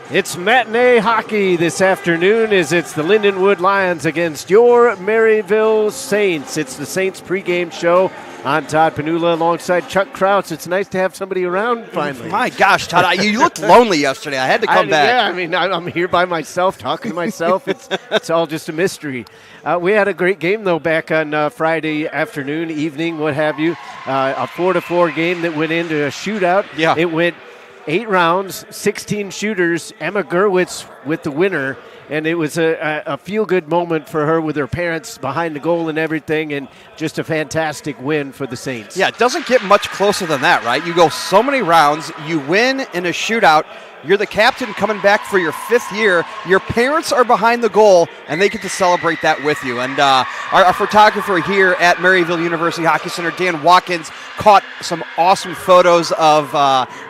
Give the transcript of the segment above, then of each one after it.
It's matinee hockey this afternoon as it's the Lindenwood Lions against your MAryville Saints. It's the Saints pregame show. I'm Todd Panula alongside Chuck Krause. It's nice to have somebody around finally. My gosh, Todd, you looked lonely yesterday. I had to come back. Yeah, I mean, I'm here by myself, talking to myself. It's all just a mystery. We had a great game, though, back on Friday afternoon, evening, what have you. A 4-4 game that went into a shootout. Yeah. It went 8 rounds, 16 shooters. Emma Gerwitz with the winner, and it was a feel-good moment for her with her parents behind the goal and everything, and just a fantastic win for the Saints. Yeah, it doesn't get much closer than that, right? You go so many rounds, you win in a shootout, you're the captain coming back for your 5th year, your parents are behind the goal, and they get to celebrate that with you. And our photographer here at MAryville University Hockey Center, Dan Watkins, caught some awesome photos of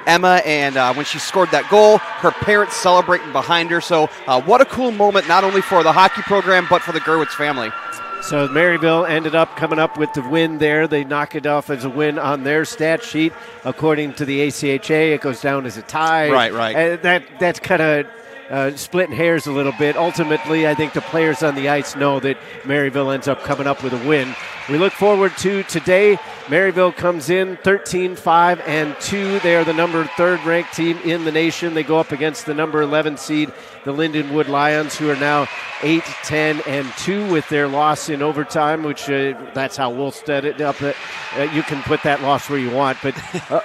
Emma, and when she scored that goal, her parents celebrating behind her. So what a cool moment, not only for the hockey program, but for the Gerwitz family. So MAryville ended up coming up with the win there. They knock it off as a win on their stat sheet. According to the ACHA, it goes down as a tie. Right. And that's kind of splitting hairs a little bit. Ultimately, I think the players on the ice know that MAryville ends up coming up with a win. We look forward to today. MAryville comes in 13-5-2. They are the number 3rd ranked team in the nation. They go up against the number 11 seed, the Lindenwood Lions, who are now 8-10-2 with their loss in overtime, which that's how we'll set it up. You can put that loss where you want, but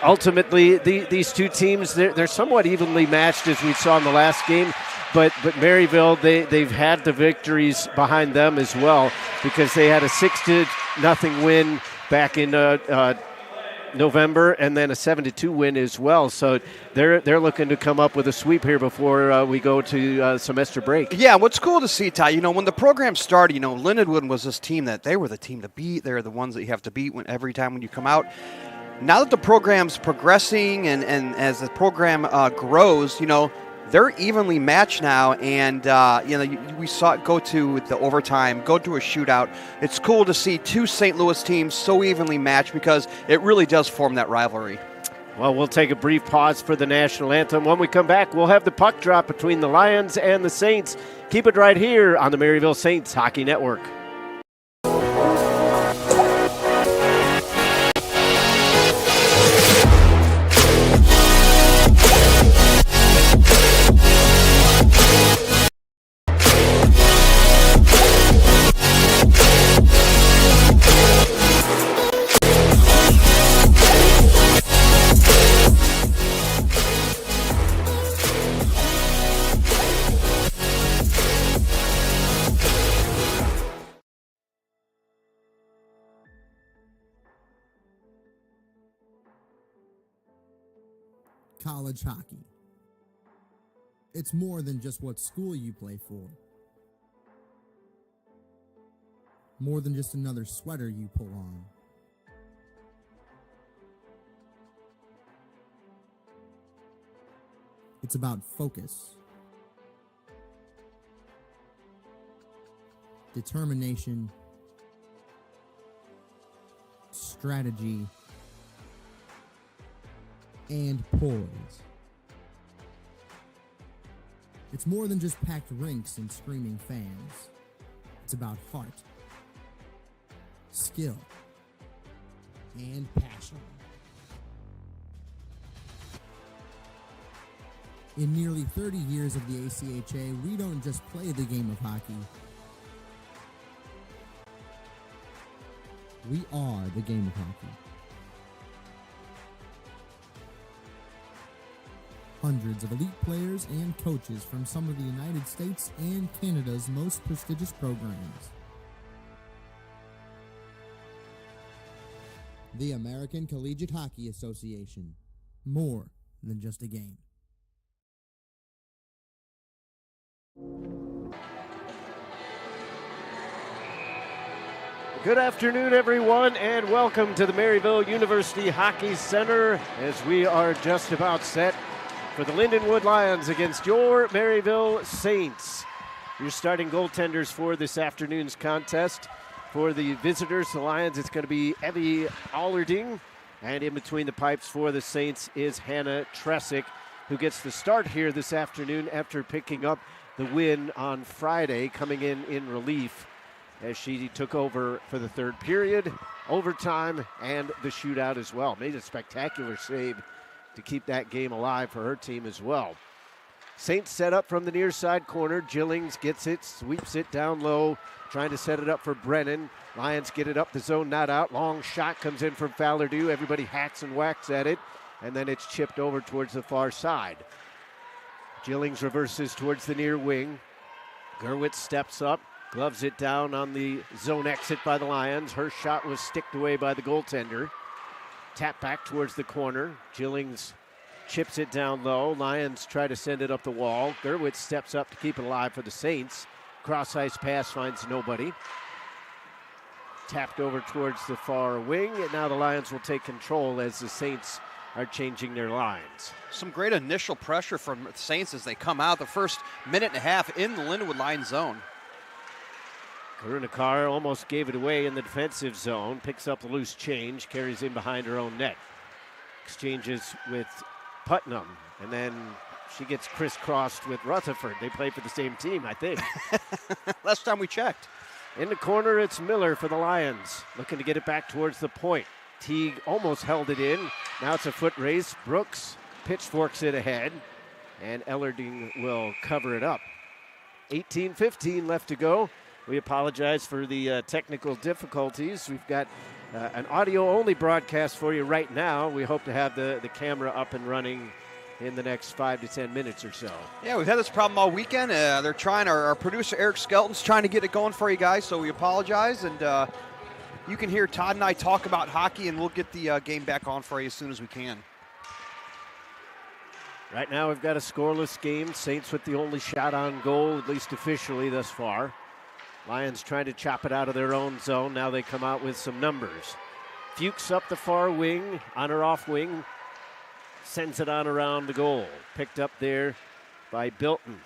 ultimately these two teams, they're somewhat evenly matched, as we saw in the last game. But MAryville, they've had the victories behind them as well, because they had a 6-0 win back in November, and then a 7-2 win as well. So they're looking to come up with a sweep here before we go to semester break. Yeah, what's cool to see, Ty, when the program started, Lindenwood was this team that they were the team to beat. They're the ones that you have to beat every time when you come out. Now that the program's progressing and as the program grows, they're evenly matched now, and we saw it go to the overtime, go to a shootout. It's cool to see 2 St. Louis teams so evenly matched, because it really does form that rivalry. Well, we'll take a brief pause for the national anthem. When we come back, we'll have the puck drop between the Lions and the Saints. Keep it right here on the MAryville Saints Hockey Network. College hockey. It's more than just what school you play for. More than just another sweater you pull on. It's about focus, determination, strategy, and poise. It's more than just packed rinks and screaming fans. It's about heart, skill, and passion. In nearly 30 years of the ACHA, we don't just play the game of hockey. We are the game of hockey. Hundreds of elite players and coaches from some of the United States and Canada's most prestigious programs. The American Collegiate Hockey Association. More than just a game. Good afternoon, everyone, and welcome to the MAryville University Hockey Center as we are just about set for the Lindenwood Lions against your MAryville Saints. Your starting goaltenders for this afternoon's contest. For the visitors, the Lions, it's going to be Evie Allerding. And in between the pipes for the Saints is Hannah Tressick. who gets the start here this afternoon after picking up the win on Friday, coming in relief as she took over for the third period, overtime, and the shootout as well. Made a spectacular save to keep that game alive for her team as well. Saints set up from the near side corner. Gillings gets it, sweeps it down low, trying to set it up for Brennan. Lions get it up the zone, not out. Long shot comes in from Fallardew. Everybody hacks and whacks at it, and then it's chipped over towards the far side. Gillings reverses towards the near wing. Gerwitz steps up, gloves it down on the zone exit by the Lions. Her shot was sticked away by the goaltender. Tap back towards the corner. Gillings chips it down low. Lions try to send it up the wall. Gerwitz steps up to keep it alive for the Saints. Cross-ice pass finds nobody. Tapped over towards the far wing, and now the Lions will take control as the Saints are changing their lines. Some great initial pressure from the Saints as they come out the first minute and a half in the Lindenwood line zone. Karunakar almost gave it away in the defensive zone, picks up the loose change, carries in behind her own net. Exchanges with Putnam, and then she gets crisscrossed with Rutherford. They play for the same team, I think. Last time we checked. In the corner, it's Miller for the Lions, looking to get it back towards the point. Teague almost held it in. Now it's a foot race. Brooks pitchforks it ahead, and Ellerding will cover it up. 18:15 left to go. We apologize for the technical difficulties. We've got an audio-only broadcast for you right now. We hope to have the camera up and running in the next 5 to 10 minutes or so. Yeah, we've had this problem all weekend. They're trying, our producer Eric Skelton's trying to get it going for you guys, so we apologize. And you can hear Todd and I talk about hockey, and we'll get the game back on for you as soon as we can. Right now we've got a scoreless game. Saints with the only shot on goal, at least officially thus far. Lions trying to chop it out of their own zone. Now they come out with some numbers. Fuchs up the far wing, on her off wing, sends it on around the goal. Picked up there by Bilton.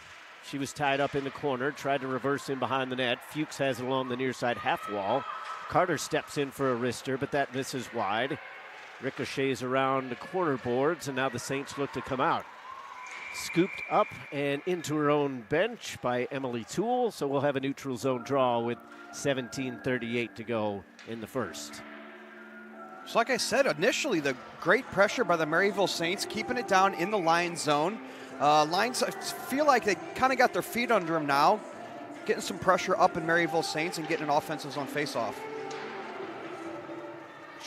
She was tied up in the corner, tried to reverse in behind the net. Fuchs has it along the near side half wall. Carter steps in for a wrister, but that misses wide. Ricochets around the corner boards, and now the Saints look to come out. Scooped up and into her own bench by Emily Toole, so we'll have a neutral zone draw with 17:38 to go in the first. So like I said, initially the great pressure by the MAryville Saints, keeping it down in the Lions zone. Lions feel like they kind of got their feet under them now, getting some pressure up in MAryville Saints and getting an offensive zone face-off.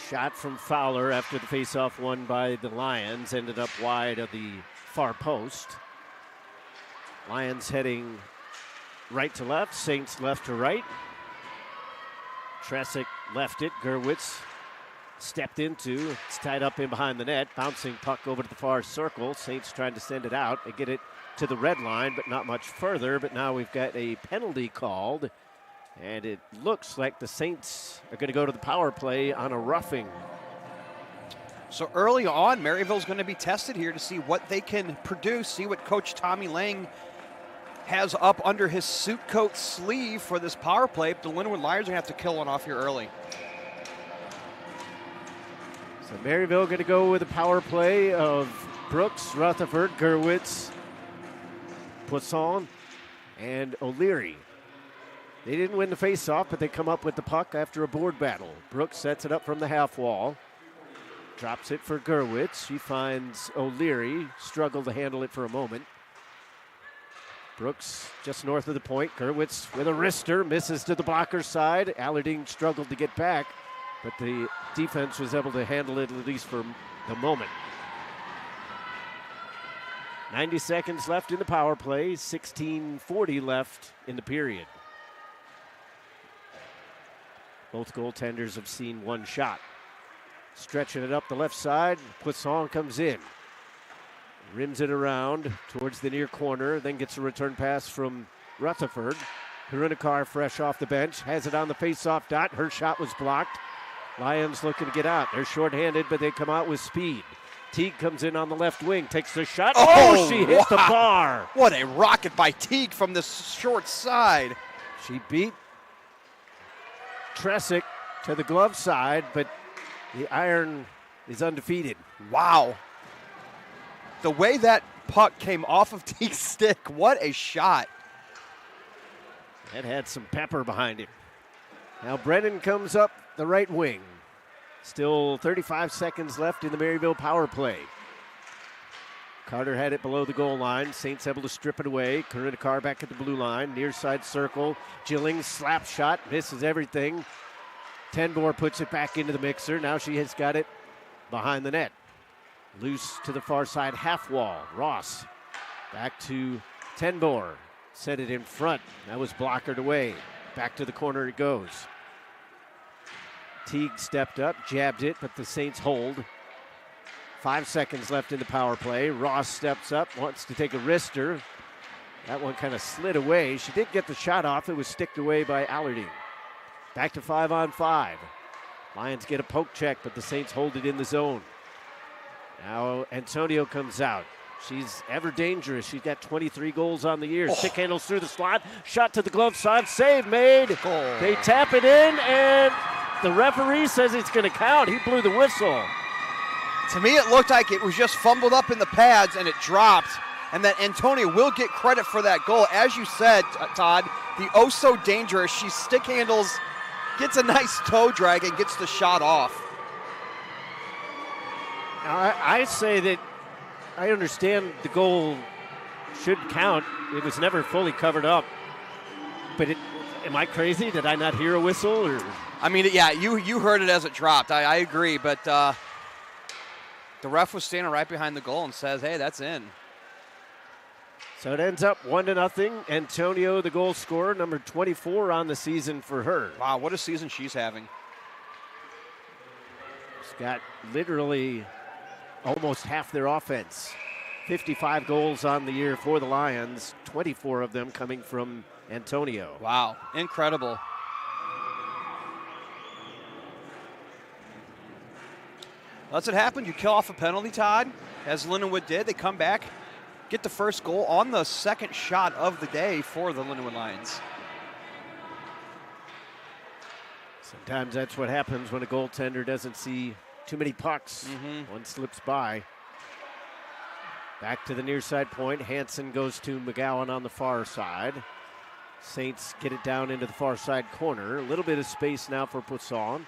Shot from Fowler after the face-off won by the Lions, ended up wide of the far post. Lions heading right to left, Saints left to right. Tresick left it, Gerwitz stepped into, it's tied up in behind the net, bouncing puck over to the far circle. Saints trying to send it out. They get it to the red line, but not much further. But now we've got a penalty called, and it looks like the Saints are going to go to the power play on a roughing. So early on, MAryville's going to be tested here to see what they can produce, see what Coach Tommy Lang has up under his suit coat sleeve for this power play. But the Lindenwood Lions are going to have to kill one off here early. So MAryville going to go with a power play of Brooks, Rutherford, Gerwitz, Poisson, and O'Leary. They didn't win the faceoff, but they come up with the puck after a board battle. Brooks sets it up from the half wall. Drops it for Gerwitz. She finds O'Leary. Struggled to handle it for a moment. Brooks just north of the point. Gerwitz with a wrister. Misses to the blocker side. Allerding struggled to get back, but the defense was able to handle it at least for the moment. 90 seconds left in the power play. 16:40 left in the period. Both goaltenders have seen one shot. Stretching it up the left side, Poisson comes in. Rims it around towards the near corner, then gets a return pass from Rutherford. Karunakar fresh off the bench, has it on the face-off dot. Her shot was blocked. Lions looking to get out. They're shorthanded, but they come out with speed. Teague comes in on the left wing, takes the shot. Oh, she hit the bar. What a rocket by Teague from the short side. She beat Tresick to the glove side, but the Iron is undefeated. Wow. the way that puck came off of Teague's stick, what a shot. That had some pepper behind it. Now Brennan comes up the right wing. Still 35 seconds left in the Maryville power play. Carter had it below the goal line. Saints able to strip it away. Corinna Carr back at the blue line. Near side circle. Gillings slap shot. Misses everything. Tenbor puts it back into the mixer. Now she has got it behind the net. Loose to the far side half wall. Ross back to Tenbor. Set it in front. That was blockered away. Back to the corner it goes. Teague stepped up, jabbed it, but the Saints hold. 5 seconds left in the power play. Ross steps up, wants to take a wrister. That one kind of slid away. She did get the shot off. It was sticked away by Allardyne. Back to 5-on-5. Lions get a poke check, but the Saints hold it in the zone. Now Antonio comes out. She's ever dangerous. She's got 23 goals on the year. Stick handles through the slot. Shot to the glove side. Save made. Goal. They tap it in, and the referee says it's going to count. He blew the whistle. To me, it looked like it was just fumbled up in the pads and it dropped, and that Antonio will get credit for that goal. As you said, Todd, the oh so dangerous. She stick handles, gets a nice toe drag, and gets the shot off. Now, I say that I understand the goal should count. It was never fully covered up. But am I crazy? Did I not hear a whistle? Or? I mean, yeah, you heard it as it dropped. I agree, but the ref was standing right behind the goal and says, hey, that's in. So it ends up 1-0. Antonio, the goal scorer, number 24 on the season for her. Wow, what a season she's having. She's got literally almost half their offense. 55 goals on the year for the Lions, 24 of them coming from Antonio. Wow, incredible. That's what happened. You kill off a penalty, Todd, as Lindenwood did. They come back, get the first goal on the second shot of the day for the Lindenwood Lions. Sometimes that's what happens when a goaltender doesn't see too many pucks. One slips by. Back to the near side point. Hansen goes to McGowan on the far side. Saints get it down into the far side corner. A little bit of space now for Poisson.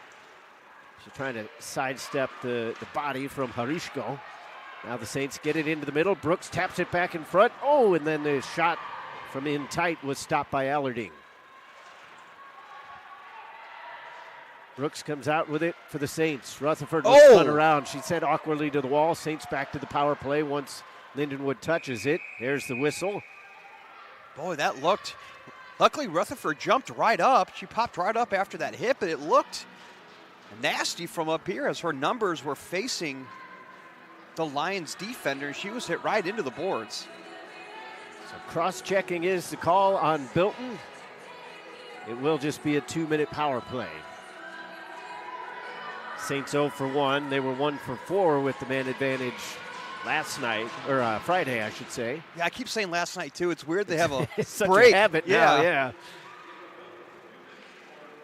She's trying to sidestep the body from Harishko. Now the Saints get it into the middle. Brooks taps it back in front. Oh, and then the shot from in tight was stopped by Allardyne. Brooks comes out with it for the Saints. Rutherford was spun around. She sent awkwardly to the wall. Saints back to the power play once Lindenwood touches it. There's the whistle. Boy, that looked... Luckily, Rutherford jumped right up. She popped right up after that hit, but it looked nasty from up here as her numbers were facing the Lions defender. She was hit right into the boards. So cross-checking is the call on Bilton. It will just be a 2-minute power play. Saints 0 for 1. They were 1 for 4 with the man advantage last night, or Friday, I should say. Yeah, I keep saying last night, too. It's weird they have a it's such break. a habit now, yeah.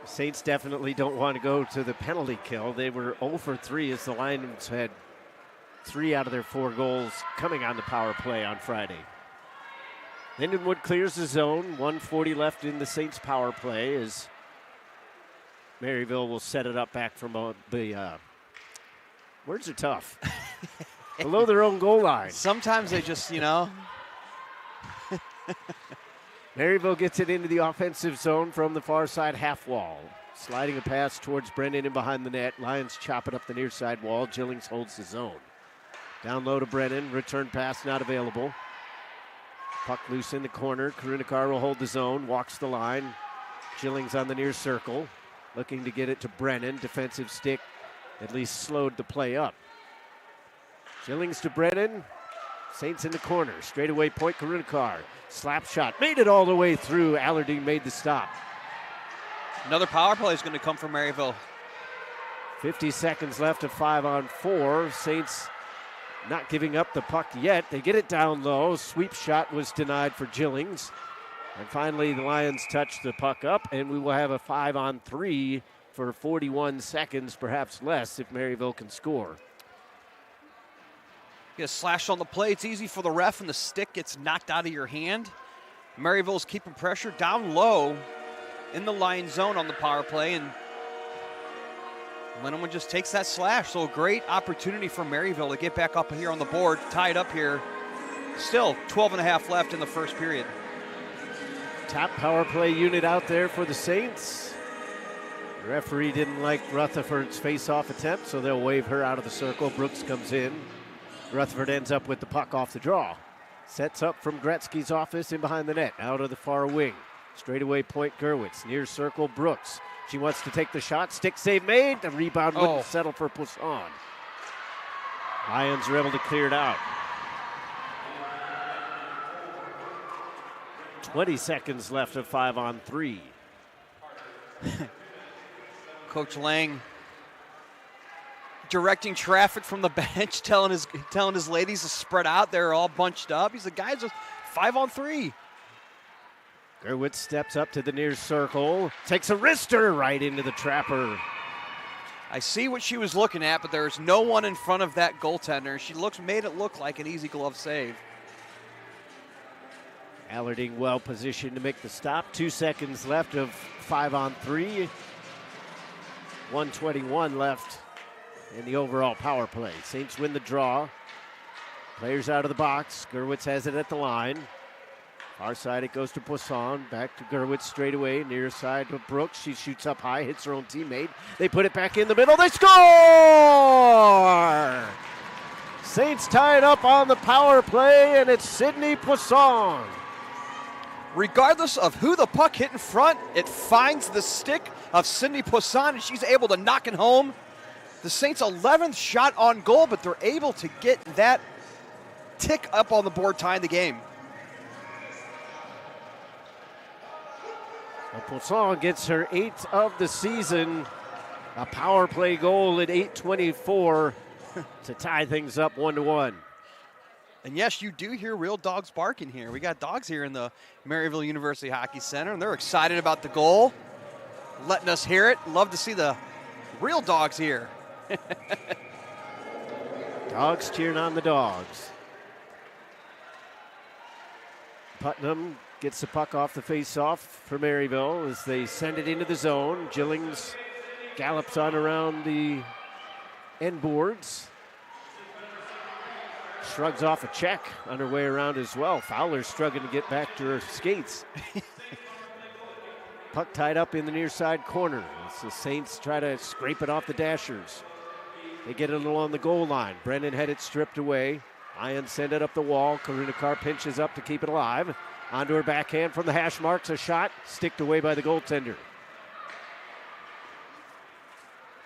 Saints definitely don't want to go to the penalty kill. They were 0 for 3 as the Lions had 3 out of their 4 goals coming on the power play on Friday. Lindenwood clears the zone. 1:40 left in the Saints power play as Maryville will set it up back from the words are tough. Below their own goal line. Sometimes they just, Maryville gets it into the offensive zone from the far side half wall. Sliding a pass towards Brennan and behind the net. Lions chop it up the near side wall. Gillings holds the zone. Down low to Brennan. Return pass not available. Puck loose in the corner. Corinna Carr will hold the zone. Walks the line. Gillings on the near circle. Looking to get it to Brennan. Defensive stick at least slowed the play up. Gillings to Brennan. Saints in the corner. Straightaway point, Corinna Carr. Slap shot. Made it all the way through. Allardyne made the stop. Another power play is going to come from Maryville. 50 seconds left of 5-on-4. Saints not giving up the puck yet. They get it down low. Sweep shot was denied for Gillings. And finally, the Lions touch the puck up, and we will have a 5-on-3 for 41 seconds, perhaps less, if Maryville can score. Get a slash on the play. It's easy for the ref, and the stick gets knocked out of your hand. Maryville's keeping pressure down low in the line zone on the power play, and Lindenwood just takes that slash. So a great opportunity for Maryville to get back up here on the board, tied up here. Still 12 and a half left in the first period. Top power play unit out there for the Saints. The referee didn't like Rutherford's face-off attempt, so they'll wave her out of the circle. Brooks comes in. Rutherford ends up with the puck off the draw. Sets up from Gretzky's office in behind the net, out of the far wing. Straightaway point Gerwitz, near circle Brooks. She wants to take the shot, stick save made. The rebound wouldn't settle for Poussin. Lions are able to clear it out. 20 seconds left of 5-on-3. Coach Lang directing traffic from the bench, telling his ladies to spread out. They're all bunched up. He's like, guys, just 5-on-3. Gerwitz steps up to the near circle, takes a wrister right into the trapper. I see what she was looking at, but there's no one in front of that goaltender. She made it look like an easy glove save. Allarding well positioned to make the stop. 2 seconds left of 5-on-3. 1:21 left in the overall power play. Saints win the draw. Players out of the box. Gerwitz has it at the line. Far side it goes to Poisson. Back to Gerwitz straight away. Near side to Brooks. She shoots up high, hits her own teammate. They put it back in the middle. They score! Saints tie it up on the power play, and it's Sydney Poisson. Regardless of who the puck hit in front, it finds the stick of Sydney Poisson, and she's able to knock it home. The Saints' 11th shot on goal, but they're able to get that tick up on the board, tying the game. Poisson gets her 8th of the season. A power play goal at 8:24 to tie things up 1-1. And yes, you do hear real dogs barking here. We got dogs here in the Maryville University Hockey Center, and they're excited about the goal, letting us hear it. Love to see the real dogs here. Dogs cheering on the dogs. Putnam gets the puck off the face-off for Maryville as they send it into the zone. Gillings gallops on around the end boards. Shrugs off a check on her way around as well. Fowler's struggling to get back to her skates. Puck tied up in the near side corner as the Saints try to scrape it off the Dashers. They get it along the goal line. Brennan had it stripped away. Lions send it up the wall. Karuna Carr pinches up to keep it alive. Onto her backhand from the hash marks. A shot sticked away by the goaltender.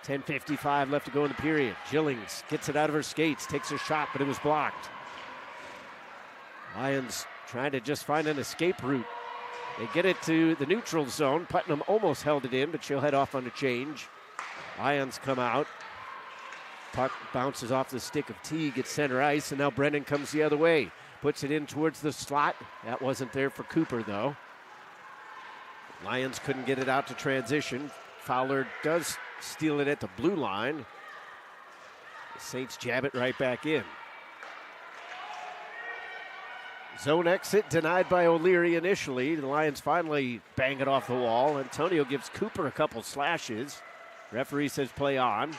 10:55 left to go in the period. Gillings gets it out of her skates. Takes a shot, but it was blocked. Lions trying to just find an escape route. They get it to the neutral zone. Putnam almost held it in, but she'll head off on a change. Lions come out. Puck bounces off the stick of Teague at center ice, and now Brennan comes the other way. Puts it in towards the slot. That wasn't there for Cooper, though. Lions couldn't get it out to transition. Fowler does steal it at the blue line. The Saints jab it right back in. Zone exit denied by O'Leary initially. The Lions finally bang it off the wall. Antonio gives Cooper a couple slashes. Referee says play on.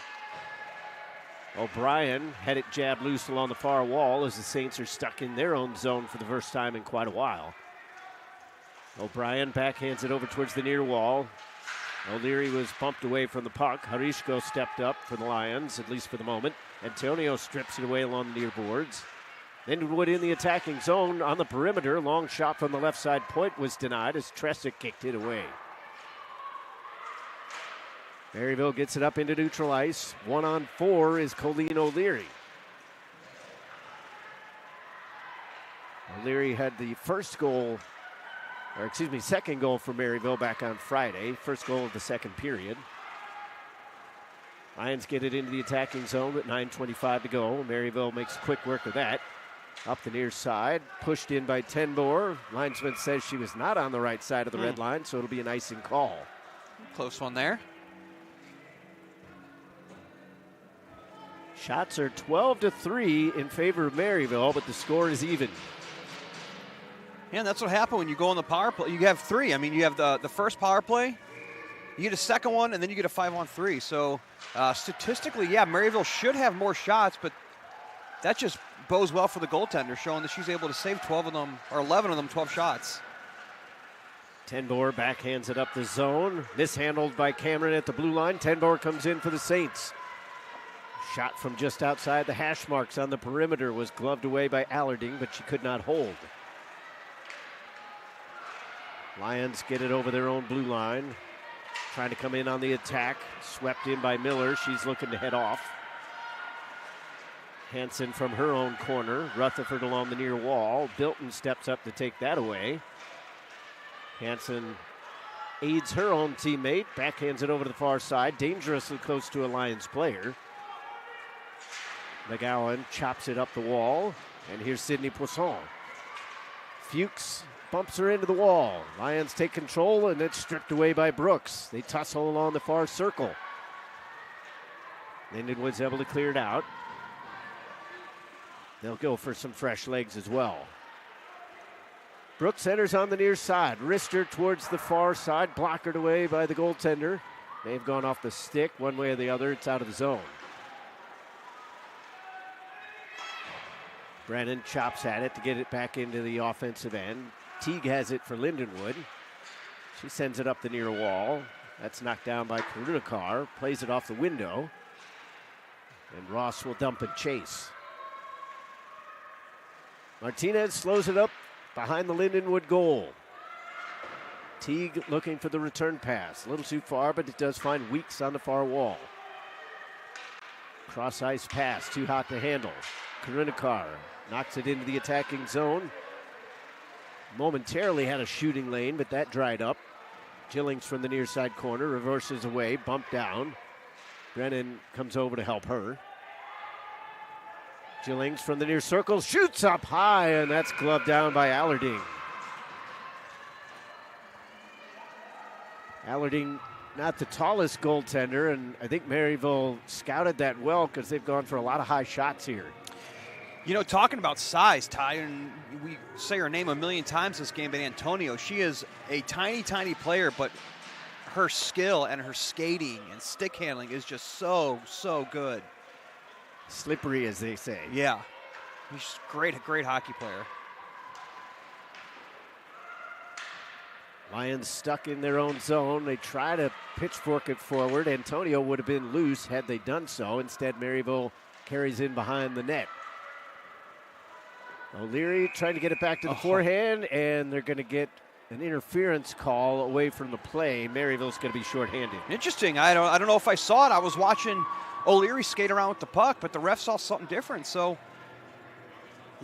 O'Brien had it jabbed loose along the far wall as the Saints are stuck in their own zone for the first time in quite a while. O'Brien backhands it over towards the near wall. O'Leary was bumped away from the puck. Harishko stepped up for the Lions, at least for the moment. Antonio strips it away along the near boards. Lindenwood in the attacking zone on the perimeter. Long shot from the left side point was denied as Tresick kicked it away. Maryville gets it up into neutral ice. 1-on-4 is Colleen O'Leary. O'Leary had the second goal for Maryville back on Friday. First goal of the second period. Lions get it into the attacking zone with 9:25 to go. Maryville makes quick work of that. Up the near side, pushed in by Tenbor. Linesman says she was not on the right side of the red line, so it'll be an icing call. Close one there. Shots are 12-3 in favor of Maryville, but the score is even. Yeah, and that's what happened when you go on the power play. You have 3. I mean, you have the first power play, you get a second one, and then you get a 5-on-3. So statistically, yeah, Maryville should have more shots, but that just bodes well for the goaltender, showing that she's able to save 12 of them, or 11 of them, 12 shots. Tenbor backhands it up the zone. Mishandled by Cameron at the blue line. Tenbor comes in for the Saints. Shot from just outside the hash marks on the perimeter was gloved away by Allerding, but she could not hold. Lions get it over their own blue line. Trying to come in on the attack. Swept in by Miller. She's looking to head off. Hansen from her own corner. Rutherford along the near wall. Bilton steps up to take that away. Hansen aids her own teammate. Backhands it over to the far side. Dangerously close to a Lions player. McGowan chops it up the wall. And here's Sydney Poisson. Fuchs bumps her into the wall. Lions take control, and it's stripped away by Brooks. They tussle along the far circle. Lindenwood's able to clear it out. They'll go for some fresh legs as well. Brooks enters on the near side. Wrister towards the far side. Blockered away by the goaltender. May have gone off the stick one way or the other. It's out of the zone. Brennan chops at it to get it back into the offensive end. Teague has it for Lindenwood. She sends it up the near wall. That's knocked down by Karunikar. Plays it off the window. And Ross will dump and chase. Martinez slows it up behind the Lindenwood goal. Teague looking for the return pass. A little too far, but it does find Weeks on the far wall. Cross ice pass, too hot to handle. Karunikar knocks it into the attacking zone. Momentarily had a shooting lane, but that dried up. Gillings from the near side corner, reverses away, bumped down. Brennan comes over to help her. Gillings from the near circle, shoots up high, and that's gloved down by Allerding. Allerding, not the tallest goaltender, and I think Maryville scouted that well because they've gone for a lot of high shots here. You know, talking about size, Ty, and we say her name a million times this game, but Antonio, she is a tiny, tiny player, but her skill and her skating and stick handling is just so, so good. Slippery, as they say. Yeah. She's a great hockey player. Lions stuck in their own zone. They try to pitchfork it forward. Antonio would have been loose had they done so. Instead, Maryville carries in behind the net. O'Leary trying to get it back to the forehand, and they're going to get an interference call away from the play. Maryville's going to be shorthanded. Interesting. I don't know if I saw it. I was watching O'Leary skate around with the puck, but the ref saw something different. So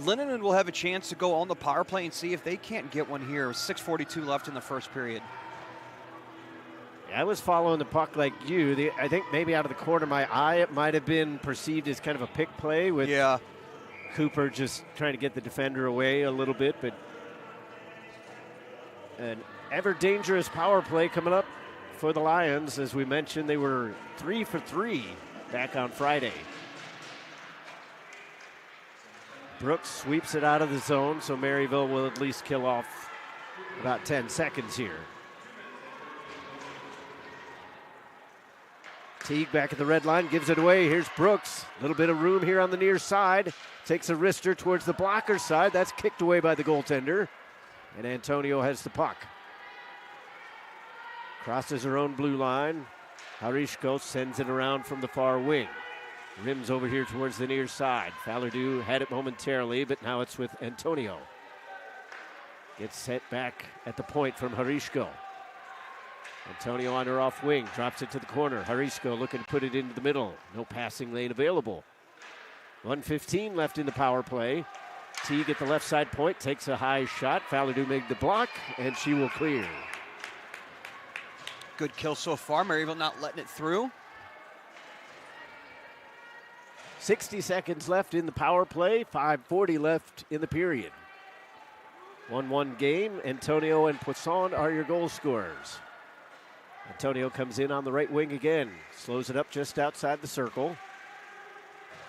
Lindenwood will have a chance to go on the power play and see if they can't get one here with 6:42 left in the first period. I was following the puck like you. I think maybe out of the corner of my eye, it might have been perceived as kind of a pick play with Cooper just trying to get the defender away a little bit, but an ever dangerous power play coming up for the Lions. As we mentioned, they were 3 for 3 back on Friday. Brooks sweeps it out of the zone, so Maryville will at least kill off about 10 seconds here. Teague back at the red line, gives it away. Here's Brooks. A little bit of room here on the near side. Takes a wrister towards the blocker side. That's kicked away by the goaltender. And Antonio has the puck. Crosses her own blue line. Harishko sends it around from the far wing. Rims over here towards the near side. Fallardew had it momentarily, but now it's with Antonio. Gets set back at the point from Harishko. Antonio on her off wing, drops it to the corner. Harishko looking to put it into the middle. No passing lane available. 1:15 left in the power play. Teague at the left side point takes a high shot. Fallardew made the block, and she will clear. Good kill so far. Maryville not letting it through. 60 seconds left in the power play. 5:40 left in the period. 1-1 game. Antonio and Poisson are your goal scorers. Antonio comes in on the right wing again. Slows it up just outside the circle.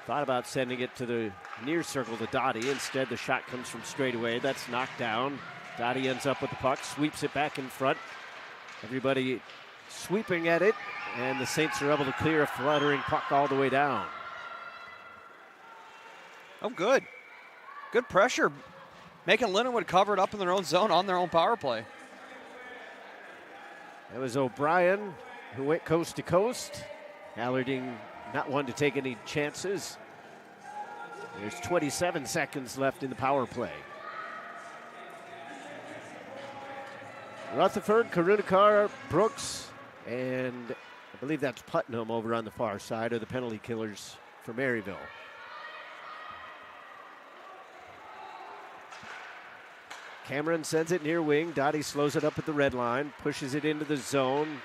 Thought about sending it to the near circle to Dottie. Instead, the shot comes from straight away. That's knocked down. Dottie ends up with the puck, sweeps it back in front. Everybody sweeping at it, and the Saints are able to clear a fluttering puck all the way down. Oh, good. Good pressure. Making Lindenwood cover it up in their own zone on their own power play. That was O'Brien who went coast to coast. Allarding not one to take any chances. There's 27 seconds left in the power play. Rutherford, Karunakar, Brooks, and I believe that's Putnam over on the far side are the penalty killers for Maryville. Cameron sends it near wing. Dottie slows it up at the red line, pushes it into the zone.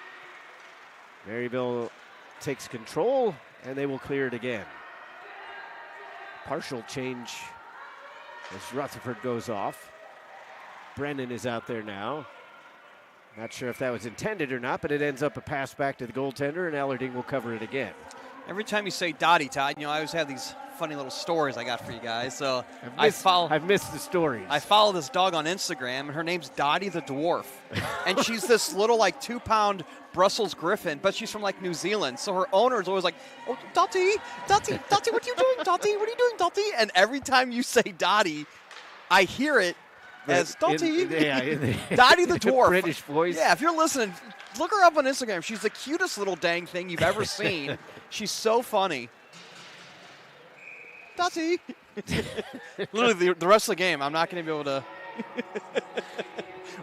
Maryville takes control, and they will clear it again. Partial change as Rutherford goes off. Brennan is out there now. Not sure if that was intended or not, but it ends up a pass back to the goaltender, and Allarding will cover it again. Every time you say Dottie, Todd, I always have these funny little stories I got for you guys. So I've missed the stories. I follow this dog on Instagram, and her name's Dottie the Dwarf. And she's this little, 2-pound Brussels Griffin, but she's from, New Zealand. So her owner is always like, oh, Dottie, what are you doing, Dottie? What are you doing, Dottie? And every time you say Dottie, I hear it as Dottie. Dottie the Dwarf. British voice. Yeah, if you're listening, look her up on Instagram. She's the cutest little dang thing you've ever seen. She's so funny. Dottie. Literally, the rest of the game, I'm not going to be able to.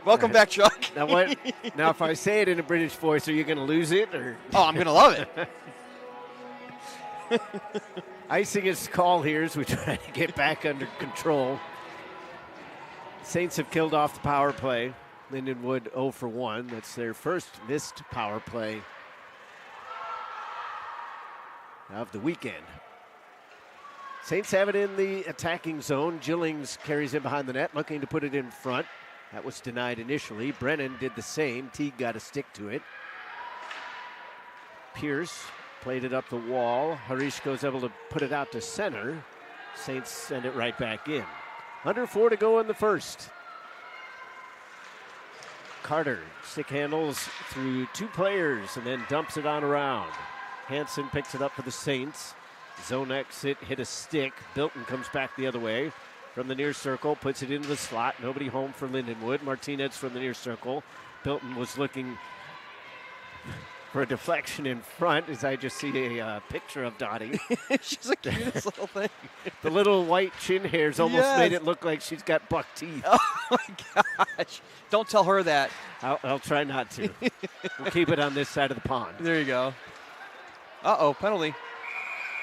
Welcome back, Chuck. Now, now, if I say it in a British voice, are you going to lose it? Or? Oh, I'm going to love it. Icing is called here as we try to get back under control. Saints have killed off the power play. Lindenwood 0 for 1. That's their first missed power play of the weekend. Saints have it in the attacking zone. Gillings carries it behind the net, looking to put it in front. That was denied initially. Brennan did the same. Teague got a stick to it. Pierce played it up the wall. Harishko's able to put it out to center. Saints send it right back in. Under 4 to go in the first. Carter stick handles through 2 players and then dumps it on around. Hansen picks it up for the Saints. Zone exit, hit a stick. Bilton comes back the other way from the near circle, puts it into the slot. Nobody home for Lindenwood. Martinez from the near circle. Bilton was looking for a deflection in front as I just see a picture of Dottie. She's the cutest little thing. The little white chin hairs almost made it look like she's got buck teeth. Oh, my gosh. Don't tell her that. I'll try not to. We'll keep it on this side of the pond. There you go. Uh-oh, penalty.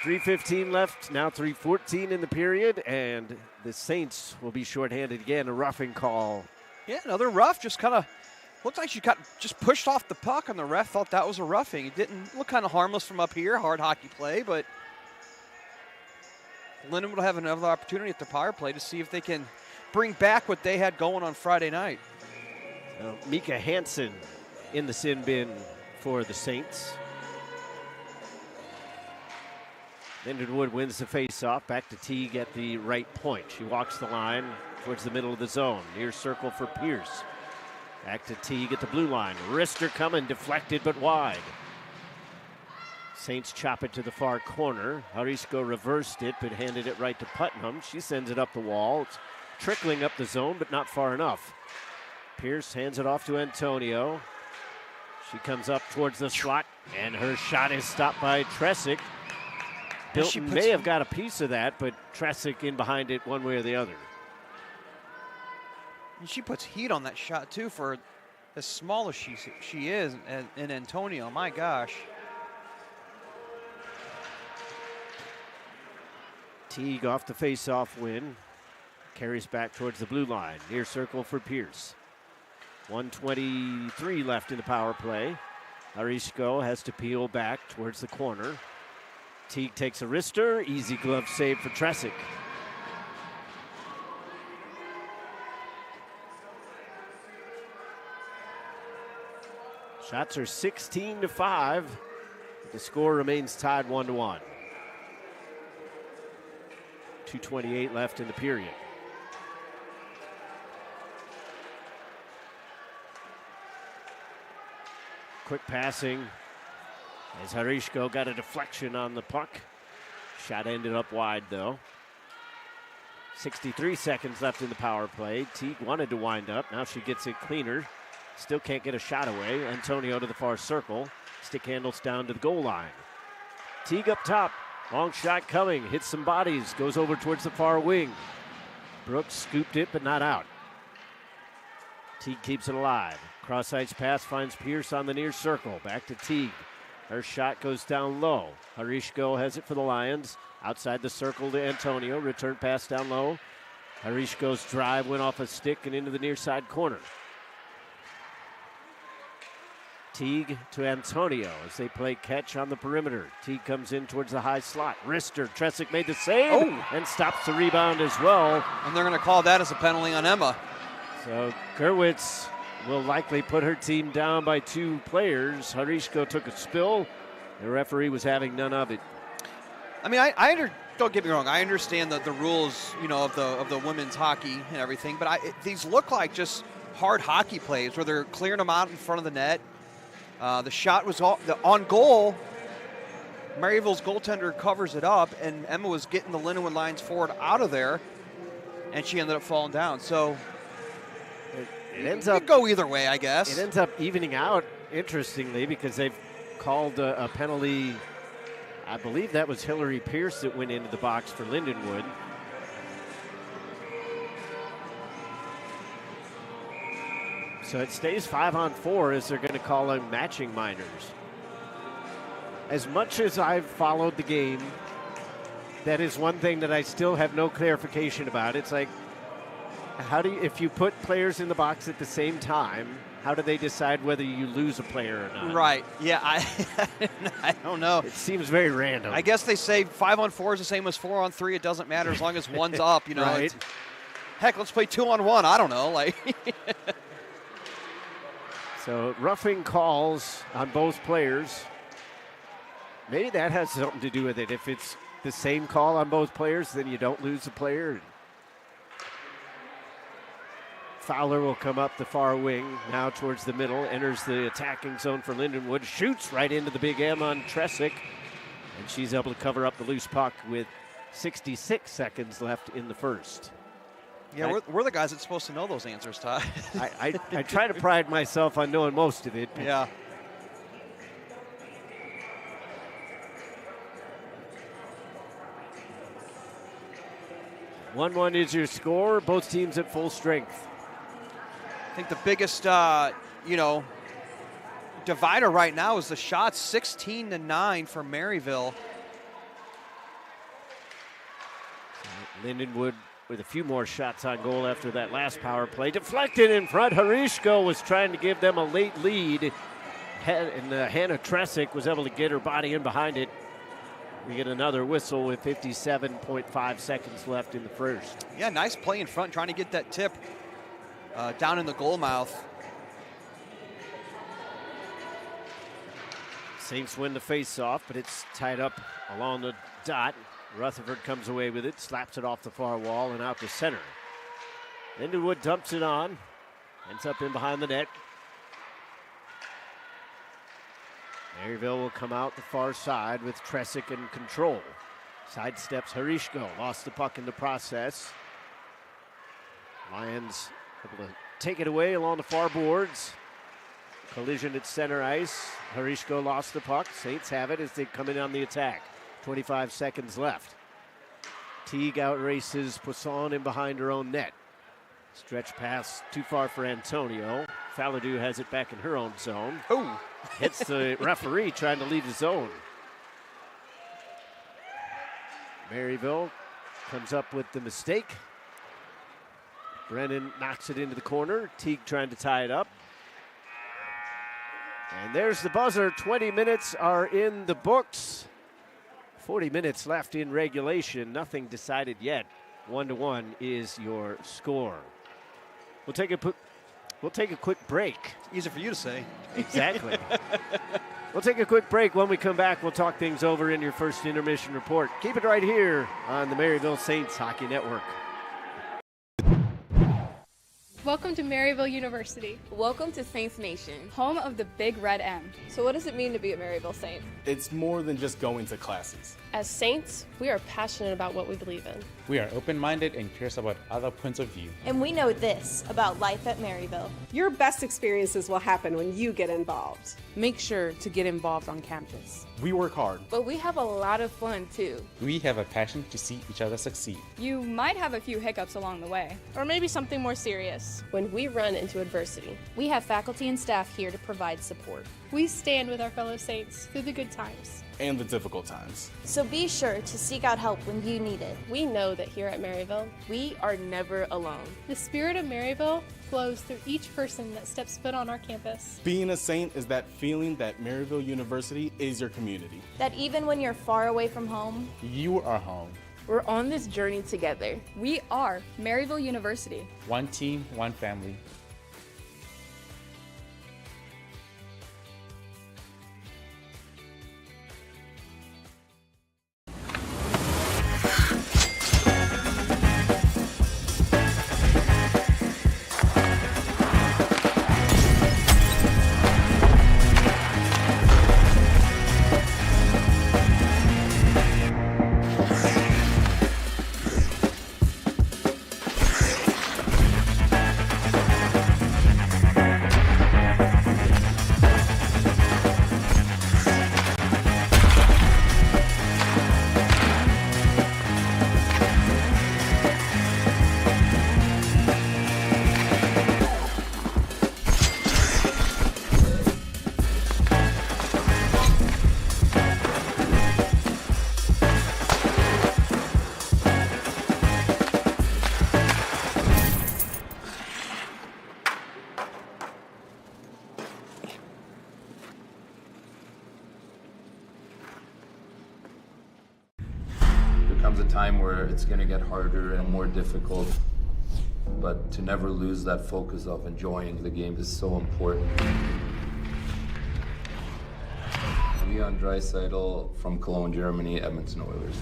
3:15 left, now 3:14 in the period, and the Saints will be shorthanded again. A roughing call. Yeah, another rough. Just kind of looked like she got just pushed off the puck, and the ref thought that was a roughing. It didn't look kind of harmless from up here. Hard hockey play, but Lindenwood will have another opportunity at the power play to see if they can bring back what they had going on Friday night. Mika Hansen in the sin bin for the Saints. Lindenwood wins the face-off. Back to Teague at the right point. She walks the line towards the middle of the zone. Near circle for Pierce. Back to Teague at the blue line. Wrister coming, deflected but wide. Saints chop it to the far corner. Harisko reversed it but handed it right to Putnam. She sends it up the wall. It's trickling up the zone but not far enough. Pierce hands it off to Antonio. She comes up towards the slot and her shot is stopped by Tresick. Bilton may have got a piece of that, but Tresick in behind it one way or the other. And she puts heat on that shot, too, for as small as she is in Antonio. My gosh. Teague off the face-off win. Carries back towards the blue line. Near circle for Pierce. 1:23 left in the power play. Harisko has to peel back towards the corner. Teague takes a wrister. Easy glove save for Tresick. Shots are 16-5. The score remains tied 1-1. 2:28 left in the period. Quick passing as Harishko got a deflection on the puck. Shot ended up wide, though. 63 seconds left in the power play. Teague wanted to wind up. Now she gets it cleaner. Still can't get a shot away. Antonio to the far circle. Stick handles down to the goal line. Teague up top. Long shot coming. Hits some bodies. Goes over towards the far wing. Brooks scooped it, but not out. Teague keeps it alive. Cross-ice pass finds Pierce on the near circle. Back to Teague. Her shot goes down low. Harishko has it for the Lions. Outside the circle to Antonio. Return pass down low. Harishko's drive went off a stick and into the near side corner. Teague to Antonio as they play catch on the perimeter. Teague comes in towards the high slot. Wrister. Tresick made the save and stops the rebound as well. And they're going to call that as a penalty on Emma. So Gerwitz will likely put her team down by 2 players. Harishko took a spill. The referee was having none of it. I mean, don't get me wrong. I understand the rules, of the women's hockey and everything, but these look like just hard hockey plays where they're clearing them out in front of the net. The shot was on goal. Maryville's goaltender covers it up, and Emma was getting the Lindenwood Lions forward out of there, and she ended up falling down. So it ends up go either way, I guess. It ends up evening out, interestingly, because they've called a penalty. I believe that was Hillary Pierce that went into the box for Lindenwood. So it stays 5-on-4 as they're going to call them matching minors. As much as I've followed the game, that is one thing that I still have no clarification about. It's like, if you put players in the box at the same time, how do they decide whether you lose a player or not? Right. Yeah, I don't know. It seems very random. I guess they say 5-on-4 is the same as 4-on-3. It doesn't matter as long as one's up. Right. Heck, let's play 2-on-1. I don't know. So roughing calls on both players. Maybe that has something to do with it. If it's the same call on both players, then you don't lose the player. Fowler will come up the far wing, now towards the middle, enters the attacking zone for Lindenwood, shoots right into the big M on Tresick, and she's able to cover up the loose puck with 66 seconds left in the first. Yeah, we're the guys that's supposed to know those answers, Ty. I try to pride myself on knowing most of it. Yeah. One is your score. Both teams at full strength. I think the biggest, divider right now is the shots, 16-9 for Maryville. Lindenwood with a few more shots on goal after that last power play. Deflected in front. Harishko was trying to give them a late lead. And Hannah Tresick was able to get her body in behind it. We get another whistle with 57.5 seconds left in the first. Yeah, nice play in front, trying to get that tip down in the goal mouth. Saints win the face-off, but it's tied up along the dot. Rutherford comes away with it, slaps it off the far wall and out to center. Lindenwood dumps it on, ends up in behind the net. Maryville will come out the far side with Tresick in control. Sidesteps Harishko, lost the puck in the process. Lions able to take it away along the far boards. Collision at center ice. Harishko lost the puck. Saints have it as they come in on the attack. 25 seconds left. Teague outraces Poisson in behind her own net. Stretch pass too far for Antonio. Faladou has it back in her own zone. Oh! Hits the referee trying to leave the zone. Maryville comes up with the mistake. Brennan knocks it into the corner. Teague trying to tie it up. And there's the buzzer. 20 minutes are in the books. 40 minutes left in regulation. Nothing decided yet. 1-1 is your score. We'll take a quick break. Easy for you to say. Exactly. We'll take a quick break. When we come back, we'll talk things over in your first intermission report. Keep it right here on the Maryville Saints Hockey Network. Welcome to Maryville University, Welcome to Saints Nation. home of the Big Red M. So what does it mean to be a Maryville Saint? It's more than just going to classes. As Saints, we are passionate about what we believe in. We are open-minded and curious about other points of view. And we know this about life at Maryville. Your best experiences will happen when you get involved. Make sure to get involved on campus. We work hard. But we have a lot of fun too. We have a passion to see each other succeed. You might have a few hiccups along the way, or maybe something more serious. When we run into adversity, We have faculty and staff here to provide support. We stand with our fellow Saints through the good times. And the difficult times. So be sure to seek out help when you need it. we know that here at Maryville, We are never alone. The spirit of Maryville flows through each person that steps foot on our campus. Being a Saint is that feeling that Maryville University is your community. That even when you're far away from home, You are home. We're on this journey together. We are Maryville University. One team, one family. There comes a time where it's going to get harder and more difficult, but to never lose that focus of enjoying the game is so important. Leon Draisaitl from Cologne, Germany, Edmonton Oilers.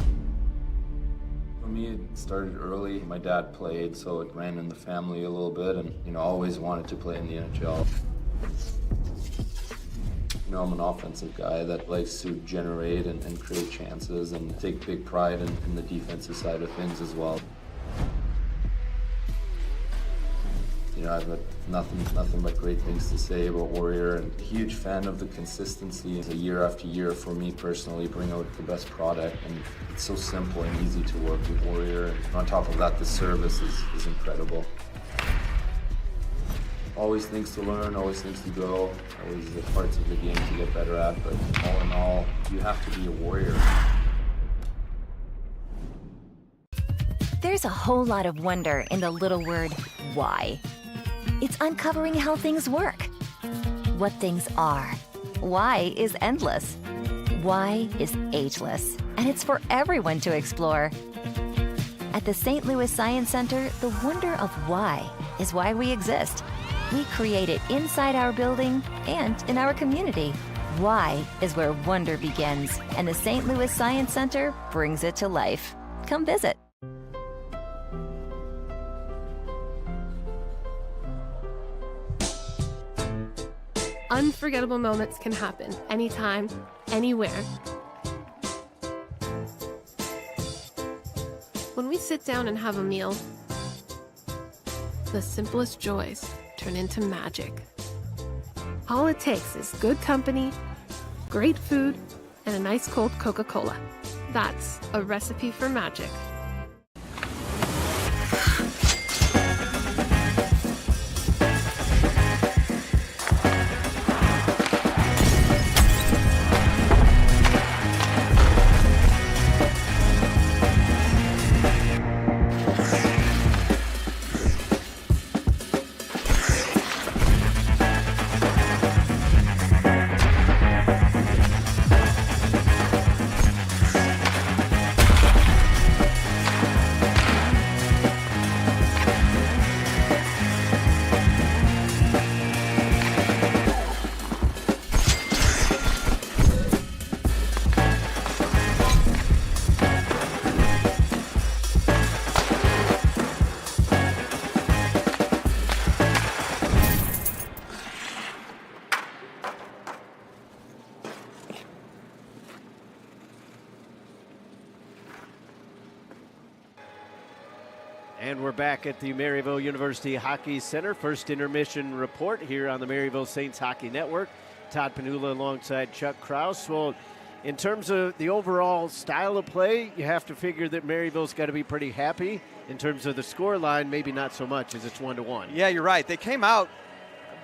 For me, it started early. My dad played, so it ran in the family a little bit, and always wanted to play in the NHL. I'm an offensive guy that likes to generate and create chances and take big pride in the defensive side of things as well. I've got nothing but great things to say about Warrior, and a huge fan of the consistency year after year for me personally, bring out the best product, and it's so simple and easy to work with Warrior. And on top of that, the service is incredible. Always things to learn, always things to grow, always the parts of the game to get better at, but all in all, you have to be a warrior. There's a whole lot of wonder in the little word, why. It's uncovering how things work, what things are. Why is endless. Why is ageless, and it's for everyone to explore. At the St. Louis Science Center, the wonder of why is why we exist. We create it inside our building and in our community. Why is where wonder begins, and the St. Louis Science Center brings it to life. Come visit. unforgettable moments can happen anytime, anywhere. When we sit down and have a meal, the simplest joys turn into magic. All it takes is good company, great food, and a nice cold Coca-Cola. That's a recipe for magic. we're back at the Maryville University Hockey Center. First intermission report here on the Maryville Saints Hockey Network. Todd Panula alongside Chuck Kraus. Well, in terms of the overall style of play, you have to figure that Maryville's got to be pretty happy. In terms of the score line, maybe not so much as it's 1-1. Yeah, you're right. They came out,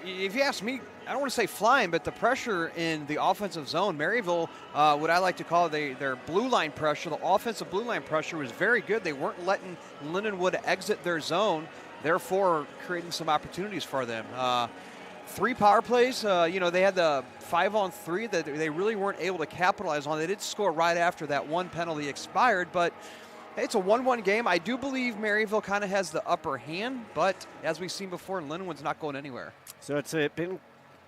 if you ask me, I don't want to say flying, but the pressure in the offensive zone, Maryville, what I like to call their blue line pressure, the offensive blue line pressure was very good. They weren't letting Lindenwood exit their zone, therefore creating some opportunities for them. 3 power plays, they had the 5-on-3 that they really weren't able to capitalize on. They did score right after that one penalty expired, but it's a 1-1 game. I do believe Maryville kind of has the upper hand, but as we've seen before, Lindenwood's not going anywhere. So it's been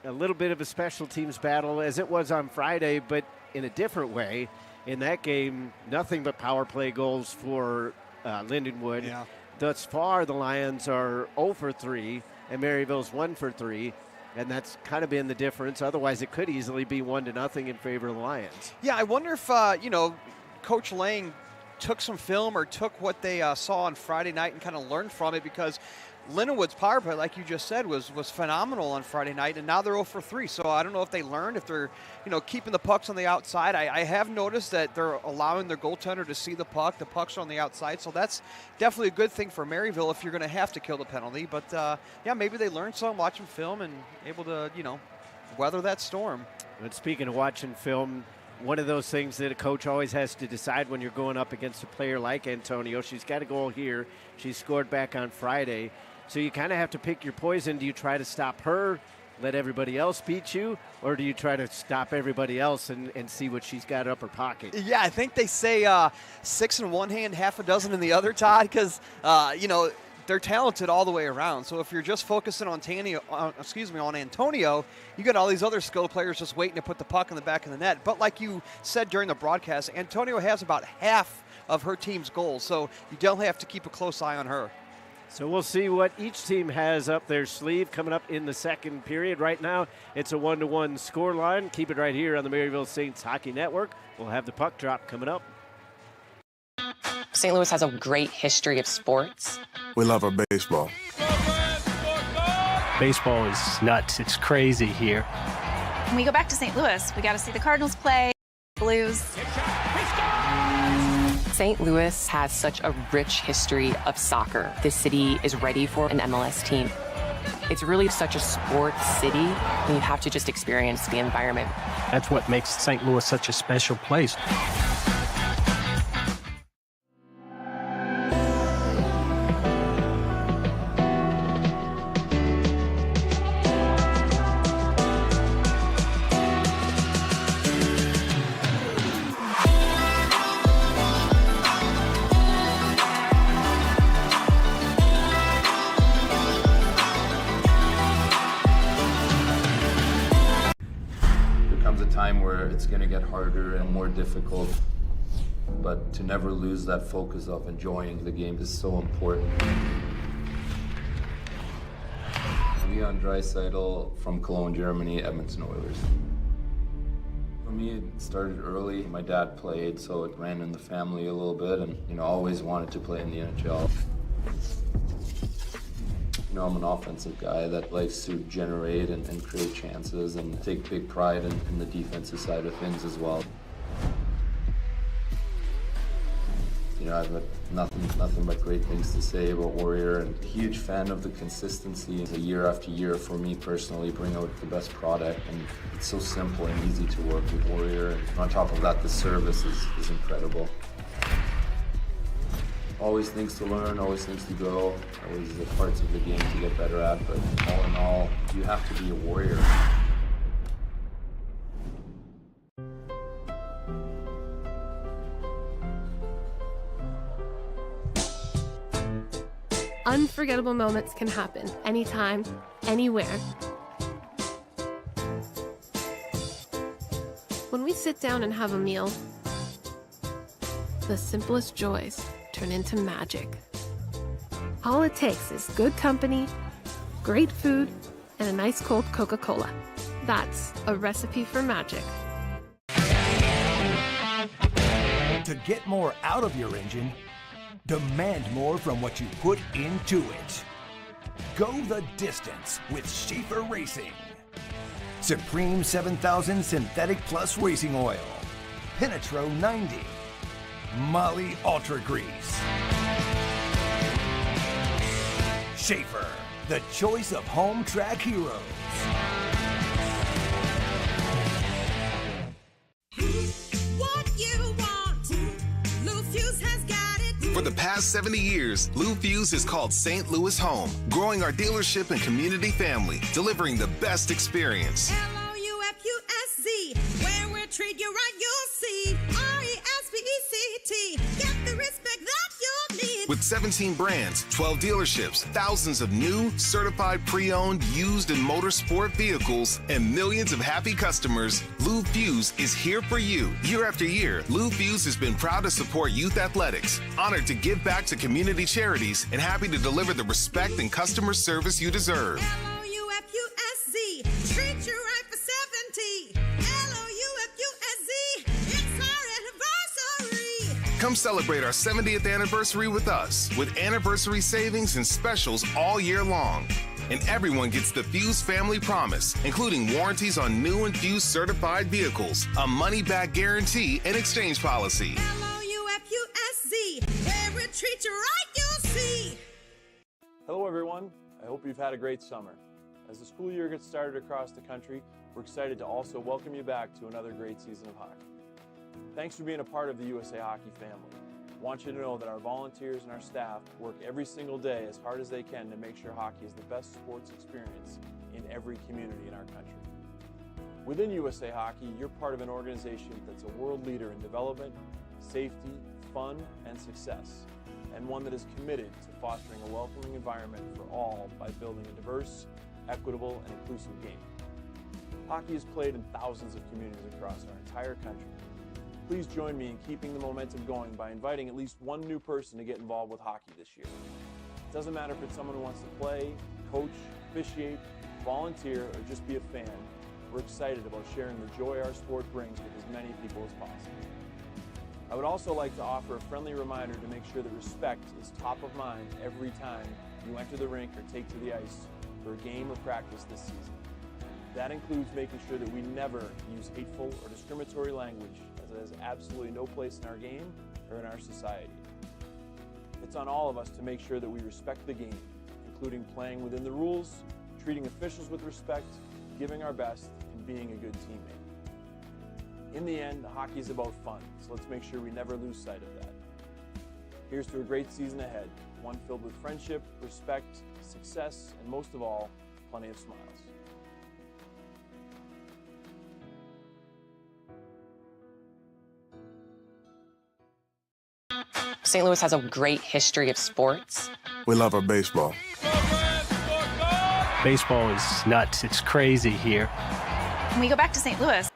a little bit of a special teams battle as it was on Friday, but in a different way. In that game, nothing but power play goals for Lindenwood. Yeah. Thus far, the Lions are 0 for 3, and Maryville's 1 for 3. And that's kind of been the difference. Otherwise, it could easily be 1-0 in favor of the Lions. Yeah, I wonder if, Coach Lang took some film or took what they saw on Friday night and kind of learned from it, because Lindenwood's power play, like you just said, was phenomenal on Friday night, and now they're 0 for 3. So I don't know if they learned, if they're, keeping the pucks on the outside. I have noticed that they're allowing their goaltender to see the puck. The pucks are on the outside, so that's definitely a good thing for Maryville if you're going to have to kill the penalty. But, maybe they learned some, watching film, and able to, weather that storm. But speaking of watching film, one of those things that a coach always has to decide when you're going up against a player like Antonio. She's got a goal here. She scored back on Friday. So you kind of have to pick your poison. Do you try to stop her, let everybody else beat you, or do you try to stop everybody else and see what she's got up her pocket? Yeah, I think they say 6 in one hand, half a dozen in the other, Todd, because, they're talented all the way around. So if you're just focusing on Antonio, you got all these other skilled players just waiting to put the puck in the back of the net. But like you said during the broadcast, Antonio has about half of her team's goals, so you definitely have to keep a close eye on her. So we'll see what each team has up their sleeve coming up in the second period. Right now, it's a 1-1 score line. Keep it right here on the Maryville Saints Hockey Network. We'll have the puck drop coming up. St. Louis has a great history of sports. We love our baseball. Baseball is nuts. It's crazy here. When we go back to St. Louis, we got to see the Cardinals play, Blues. St. Louis has such a rich history of soccer. This city is ready for an MLS team. It's really such a sports city, and you have to just experience the environment. That's what makes St. Louis such a special place. Where it's going to get harder and more difficult, but to never lose that focus of enjoying the game is so important. Leon Draisaitl from Cologne, Germany, Edmonton Oilers. For me, it started early. My dad played, so it ran in the family a little bit, and always wanted to play in the NHL. I'm an offensive guy that likes to generate and create chances and take big pride in the defensive side of things as well. I've got nothing but great things to say about Warrior, and a huge fan of the consistency. Year after year, for me personally, bring out the best product, and it's so simple and easy to work with Warrior. And on top of that, the service is incredible. Always things to learn, always things to grow, always the parts of the game to get better at, but all in all, you have to be a warrior. Unforgettable moments can happen anytime, anywhere. When we sit down and have a meal, the simplest joys turn into magic. All it takes is good company, great food, and a nice cold Coca-Cola. That's a recipe for magic. To get more out of your engine, Demand more from what you put into it. Go the distance with Schaefer Racing. Supreme 7000 Synthetic Plus Racing Oil. Penetro 90. Molly Ultra Grease. Schaefer, the choice of home track heroes. For the past 70 years, Lou Fuse has called St. Louis home, growing our dealership and community family, delivering the best experience. LOUFUSZ, where we'll treat you right, you'll see. RESPECT, get the respect that you'll need. With 17 brands, 12 dealerships, thousands of new, certified pre-owned, used and motorsport vehicles, and millions of happy customers, Lou Fuse is here for you. Year after year, Lou Fuse has been proud to support youth athletics, honored to give back to community charities, and happy to deliver the respect and customer service you deserve. LOUFUSZ, treat you right for 70. LOUFUSZ, it's our anniversary. Come celebrate our 70th anniversary with us, with anniversary savings and specials all year long. And everyone gets the Fuse Family Promise, including warranties on new and Fuse certified vehicles, a money-back guarantee, and exchange policy. LOUFUSZ, where we treat you right, you'll see. Hello everyone, I hope you've had a great summer. As the school year gets started across the country, we're excited to also welcome you back to another great season of hockey. Thanks for being a part of the USA Hockey family. I want you to know that our volunteers and our staff work every single day as hard as they can to make sure hockey is the best sports experience in every community in our country. Within USA Hockey, you're part of an organization that's a world leader in development, safety, fun, and success, and one that is committed to fostering a welcoming environment for all by building a diverse, equitable, and inclusive game. Hockey is played in thousands of communities across our entire country. Please join me in keeping the momentum going by inviting at least one new person to get involved with hockey this year. It doesn't matter if it's someone who wants to play, coach, officiate, volunteer, or just be a fan. We're excited about sharing the joy our sport brings with as many people as possible. I would also like to offer a friendly reminder to make sure that respect is top of mind every time you enter the rink or take to the ice for a game or practice this season. That includes making sure that we never use hateful or discriminatory language, as it has absolutely no place in our game or in our society. It's on all of us to make sure that we respect the game, including playing within the rules, treating officials with respect, giving our best, and being a good teammate. In the end, hockey is about fun, so let's make sure we never lose sight of that. Here's to a great season ahead, one filled with friendship, respect, success, and most of all, plenty of smiles. St. Louis has a great history of sports. We love our baseball. Baseball is nuts. It's crazy here. Can we go back to St. Louis?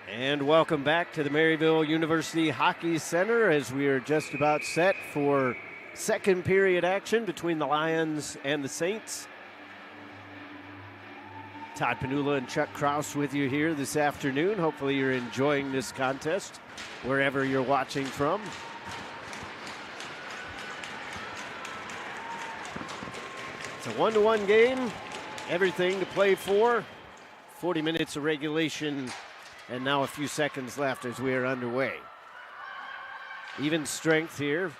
And welcome back to the Maryville University Hockey Center as we are just about set for second period action between the Lions and the Saints. Todd Panula and Chuck Kraus with you here this afternoon. Hopefully you're enjoying this contest wherever you're watching from. It's a 1-1 game. Everything to play for. 40 minutes of regulation and now a few seconds left as we are underway. Even strength here.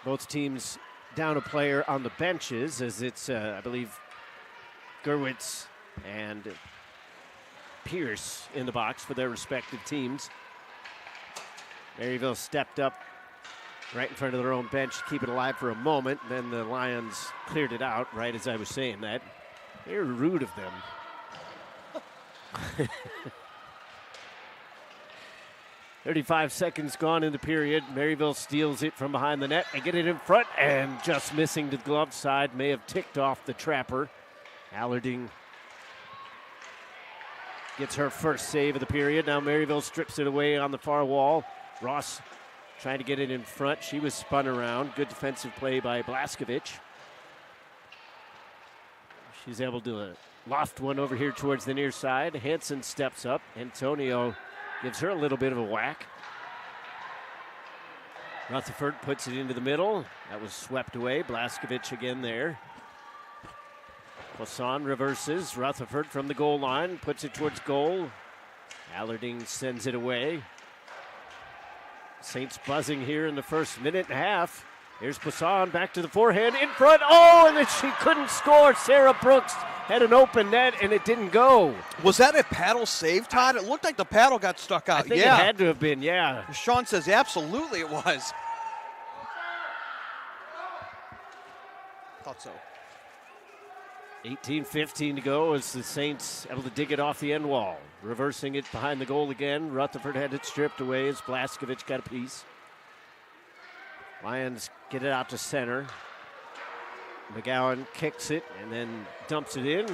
Both teams down a player on the benches as it's, I believe, Gerwitz and Pierce in the box for their respective teams. Maryville stepped up right in front of their own bench to keep it alive for a moment. Then the Lions cleared it out right as I was saying that. They're rude of them. 35 seconds gone in the period. Maryville steals it from behind the net and get it in front, and just missing the glove side. May have ticked off the trapper. Allarding gets her first save of the period. Now Maryville strips it away on the far wall. Ross trying to get it in front. She was spun around. Good defensive play by Blaskovich. She's able to loft one over here towards the near side. Hansen steps up. Antonio gives her a little bit of a whack. Rutherford puts it into the middle. That was swept away. Blaskovic again there. Poisson reverses. Rutherford from the goal line puts it towards goal. Allarding sends it away. Saints buzzing here in the first minute and a half. Here's Poisson back to the forehand in front. Oh, and then she couldn't score. Sarah Brooks had an open net and it didn't go. Was that a paddle save, Todd? It looked like the paddle got stuck out. I think it had to have been, yeah. Sean says absolutely it was. Thought so. 18-15 to go as the Saints able to dig it off the end wall. Reversing it behind the goal again. Rutherford had it stripped away as Blaskovic got a piece. Lions get it out to center. McGowan kicks it and then dumps it in.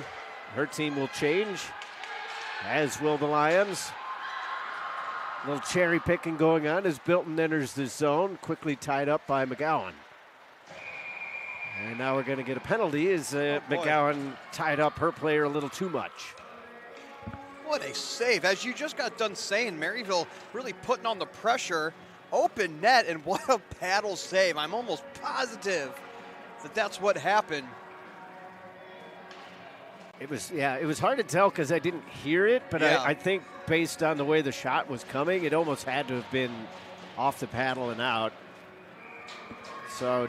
Her team will change, as will the Lions. A little cherry picking going on as Bilton enters the zone, quickly tied up by McGowan. And now we're going to get a penalty as McGowan tied up her player a little too much. What a save. As you just got done saying, Maryville really putting on the pressure. Open net, and what a paddle save. I'm almost positive that that's what happened. It was hard to tell because I didn't hear it, but Yeah. I think based on the way the shot was coming, it almost had to have been off the paddle and out. So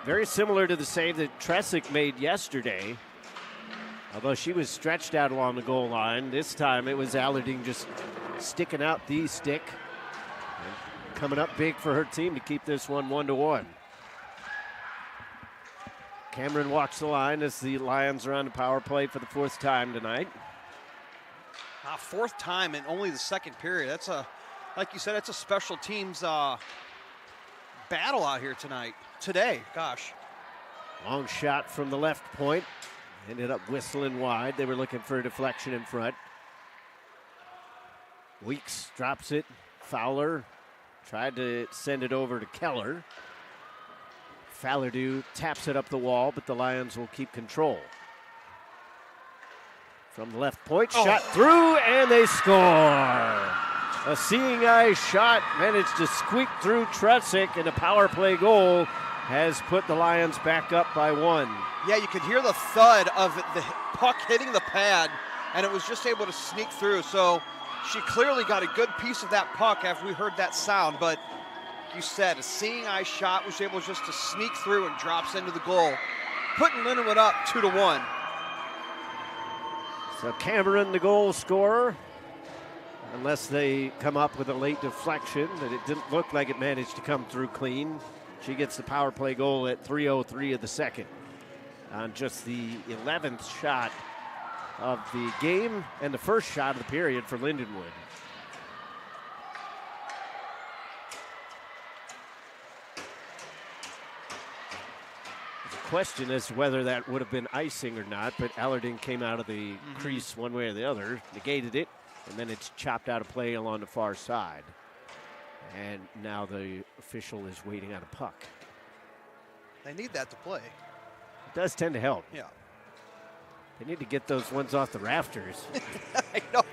very similar to the save that Tresick made yesterday. Although she was stretched out along the goal line, this time it was Allarding just sticking out the stick. And coming up big for her team to keep this one 1-1. Cameron walks the line as the Lions are on the power play for the fourth time tonight. Fourth time in only the second period. That's like you said, it's a special teams battle out here today, gosh. Long shot from the left point. Ended up whistling wide. They were looking for a deflection in front. Weeks drops it. Fowler tried to send it over to Keller. Fallardew taps it up the wall, but the Lions will keep control. From the left point, shot through, and they score. A seeing eye shot managed to squeak through Tresick, and a power play goal has put the Lions back up by 1. Yeah, you could hear the thud of the puck hitting the pad, and it was just able to sneak through. So she clearly got a good piece of that puck after we heard that sound. But you said a seeing eye shot, was able just to sneak through and drops into the goal, putting Lindenwood up 2-1. So Cameron, the goal scorer, unless they come up with a late deflection, that it didn't look like it managed to come through clean. She gets the power play goal at 3:03 of the second on just the 11th shot of the game and the first shot of the period for Lindenwood. The question as to whether that would have been icing or not, but Allarding came out of the crease one way or the other, negated it, and then it's chopped out of play along the far side. And now the official is waiting on a puck. They need that to play. It does tend to help. Yeah. They need to get those ones off the rafters. I know.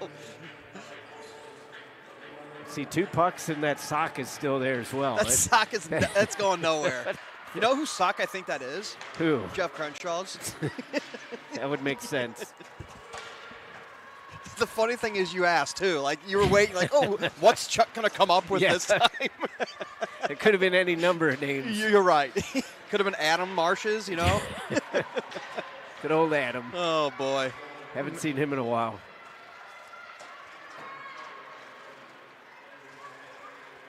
See, 2 pucks and that sock is still there as well. That sock is that's going nowhere. You know whose sock I think that is? Who? Jeff Crenshaw's. That would make sense. The funny thing is you asked, too. Like, you were waiting, like, oh, what's Chuck going to come up with this time? It could have been any number of names. You're right. Could have been Adam Marshes, you know? Good old Adam. Oh, boy. Haven't seen him in a while.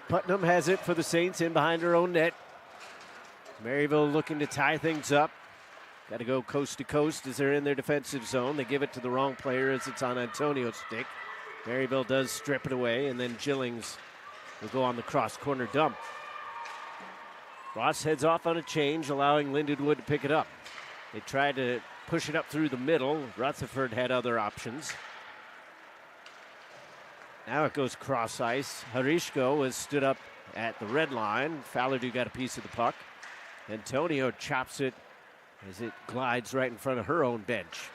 Putnam has it for the Saints in behind her own net. Maryville looking to tie things up. Got to go coast to coast as they're in their defensive zone. They give it to the wrong player as it's on Antonio's stick. Maryville does strip it away, and then Gillings will go on the cross-corner dump. Ross heads off on a change, allowing Lindenwood to pick it up. They tried to push it up through the middle. Rutherford had other options. Now it goes cross ice. Harishko was stood up at the red line. Fallardew got a piece of the puck. Antonio chops it as it glides right in front of her own bench.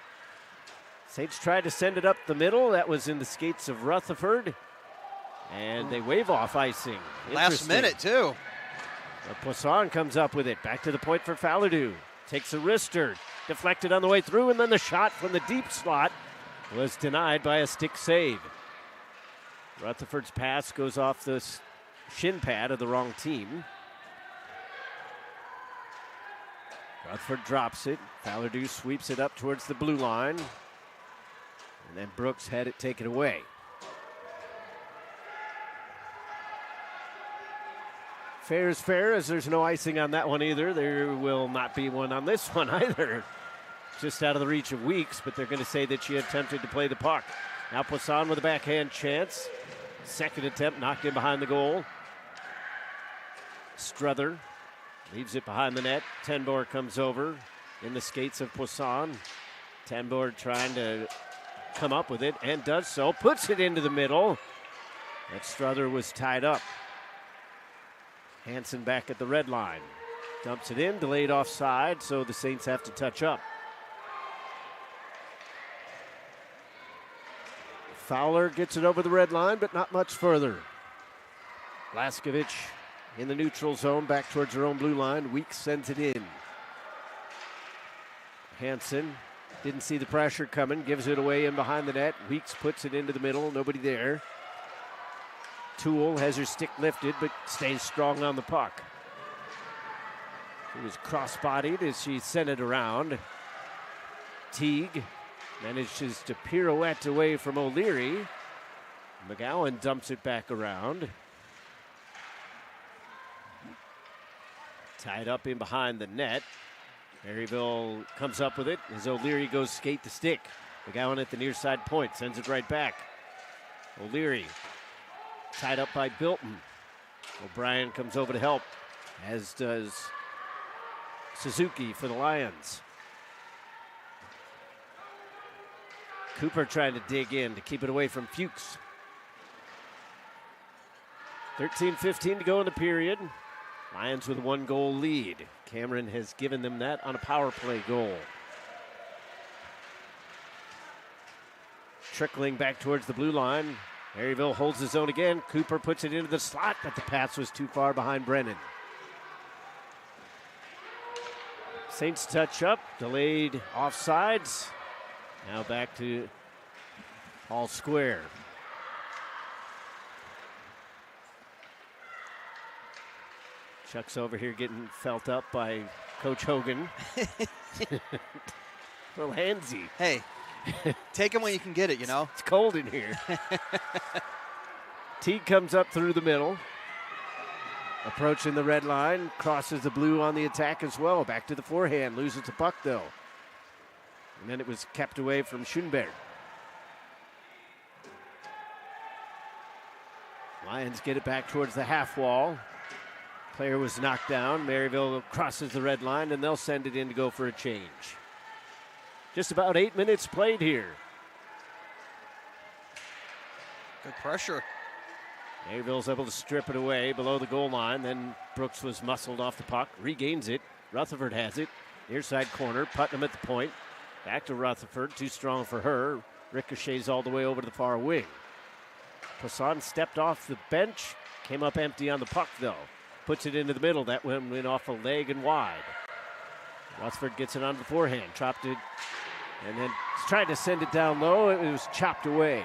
Saints tried to send it up the middle. That was in the skates of Rutherford. And they wave off icing. Last minute, too. Poisson comes up with it. Back to the point for Falardeau. Takes a wrister. Deflected on the way through, and then the shot from the deep slot was denied by a stick save. Rutherford's pass goes off the shin pad of the wrong team. Rutherford drops it. Falardeau sweeps it up towards the blue line. And then Brooks had it taken away. Fair is fair, as there's no icing on that one either. There will not be one on this one either. Just out of the reach of Weeks, but they're going to say that she attempted to play the puck. Now Poisson with a backhand chance. Second attempt knocked in behind the goal. Struther leaves it behind the net. Tenborg comes over in the skates of Poisson. Tenborg trying to come up with it and does so. Puts it into the middle. That Struther was tied up. Hansen back at the red line. Dumps it in, delayed offside, so the Saints have to touch up. Fowler gets it over the red line, but not much further. Blaskovich in the neutral zone, back towards her own blue line. Weeks sends it in. Hansen didn't see the pressure coming, gives it away in behind the net. Weeks puts it into the middle, nobody there. Toole has her stick lifted, but stays strong on the puck. She was cross-bodied as she sent it around. Teague manages to pirouette away from O'Leary. McGowan dumps it back around. Tied up in behind the net. Maryville comes up with it as O'Leary goes skate to stick. McGowan at the near side point, sends it right back. O'Leary tied up by Bilton. O'Brien comes over to help, as does Suzuki for the Lions. Cooper trying to dig in to keep it away from Fuchs. 13:15 to go in the period. Lions with a 1-goal lead. Cameron has given them that on a power play goal. Trickling back towards the blue line. Maryville holds his own again. Cooper puts it into the slot, but the pass was too far behind Brennan. Saints touch up, delayed offsides. Now back to Hall Square. Chuck's over here getting felt up by Coach Hogan. Little handsy. Hey, take him when you can get it, you know. It's cold in here. Teague comes up through the middle. Approaching the red line. Crosses the blue on the attack as well. Back to the forehand. Loses the puck, though. And then it was kept away from Schoenberg. Lions get it back towards the half wall. Player was knocked down. Maryville crosses the red line, and they'll send it in to go for a change. Just about 8 minutes played here. Good pressure. Maryville's able to strip it away below the goal line. Then Brooks was muscled off the puck, regains it. Rutherford has it. Near side corner. Putnam at the point. Back to Rutherford. Too strong for her. Ricochets all the way over to the far wing. Poisson stepped off the bench. Came up empty on the puck, though. Puts it into the middle. That one went off a leg and wide. Rutherford gets it onto the forehand. Chopped it. And then tried to send it down low. It was chopped away.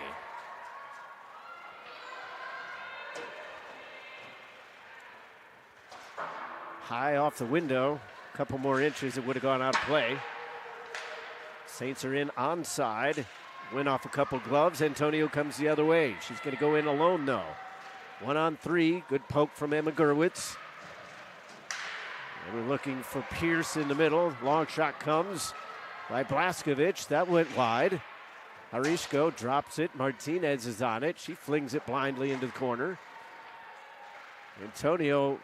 High off the window. A couple more inches, it would have gone out of play. Saints are in onside. Went off a couple gloves. Antonio comes the other way. She's going to go in alone, though. 1-on-3. Good poke from Emma Gerwitz. And we're looking for Pierce in the middle. Long shot comes by Blaskovich. That went wide. Harishko drops it. Martinez is on it. She flings it blindly into the corner. Antonio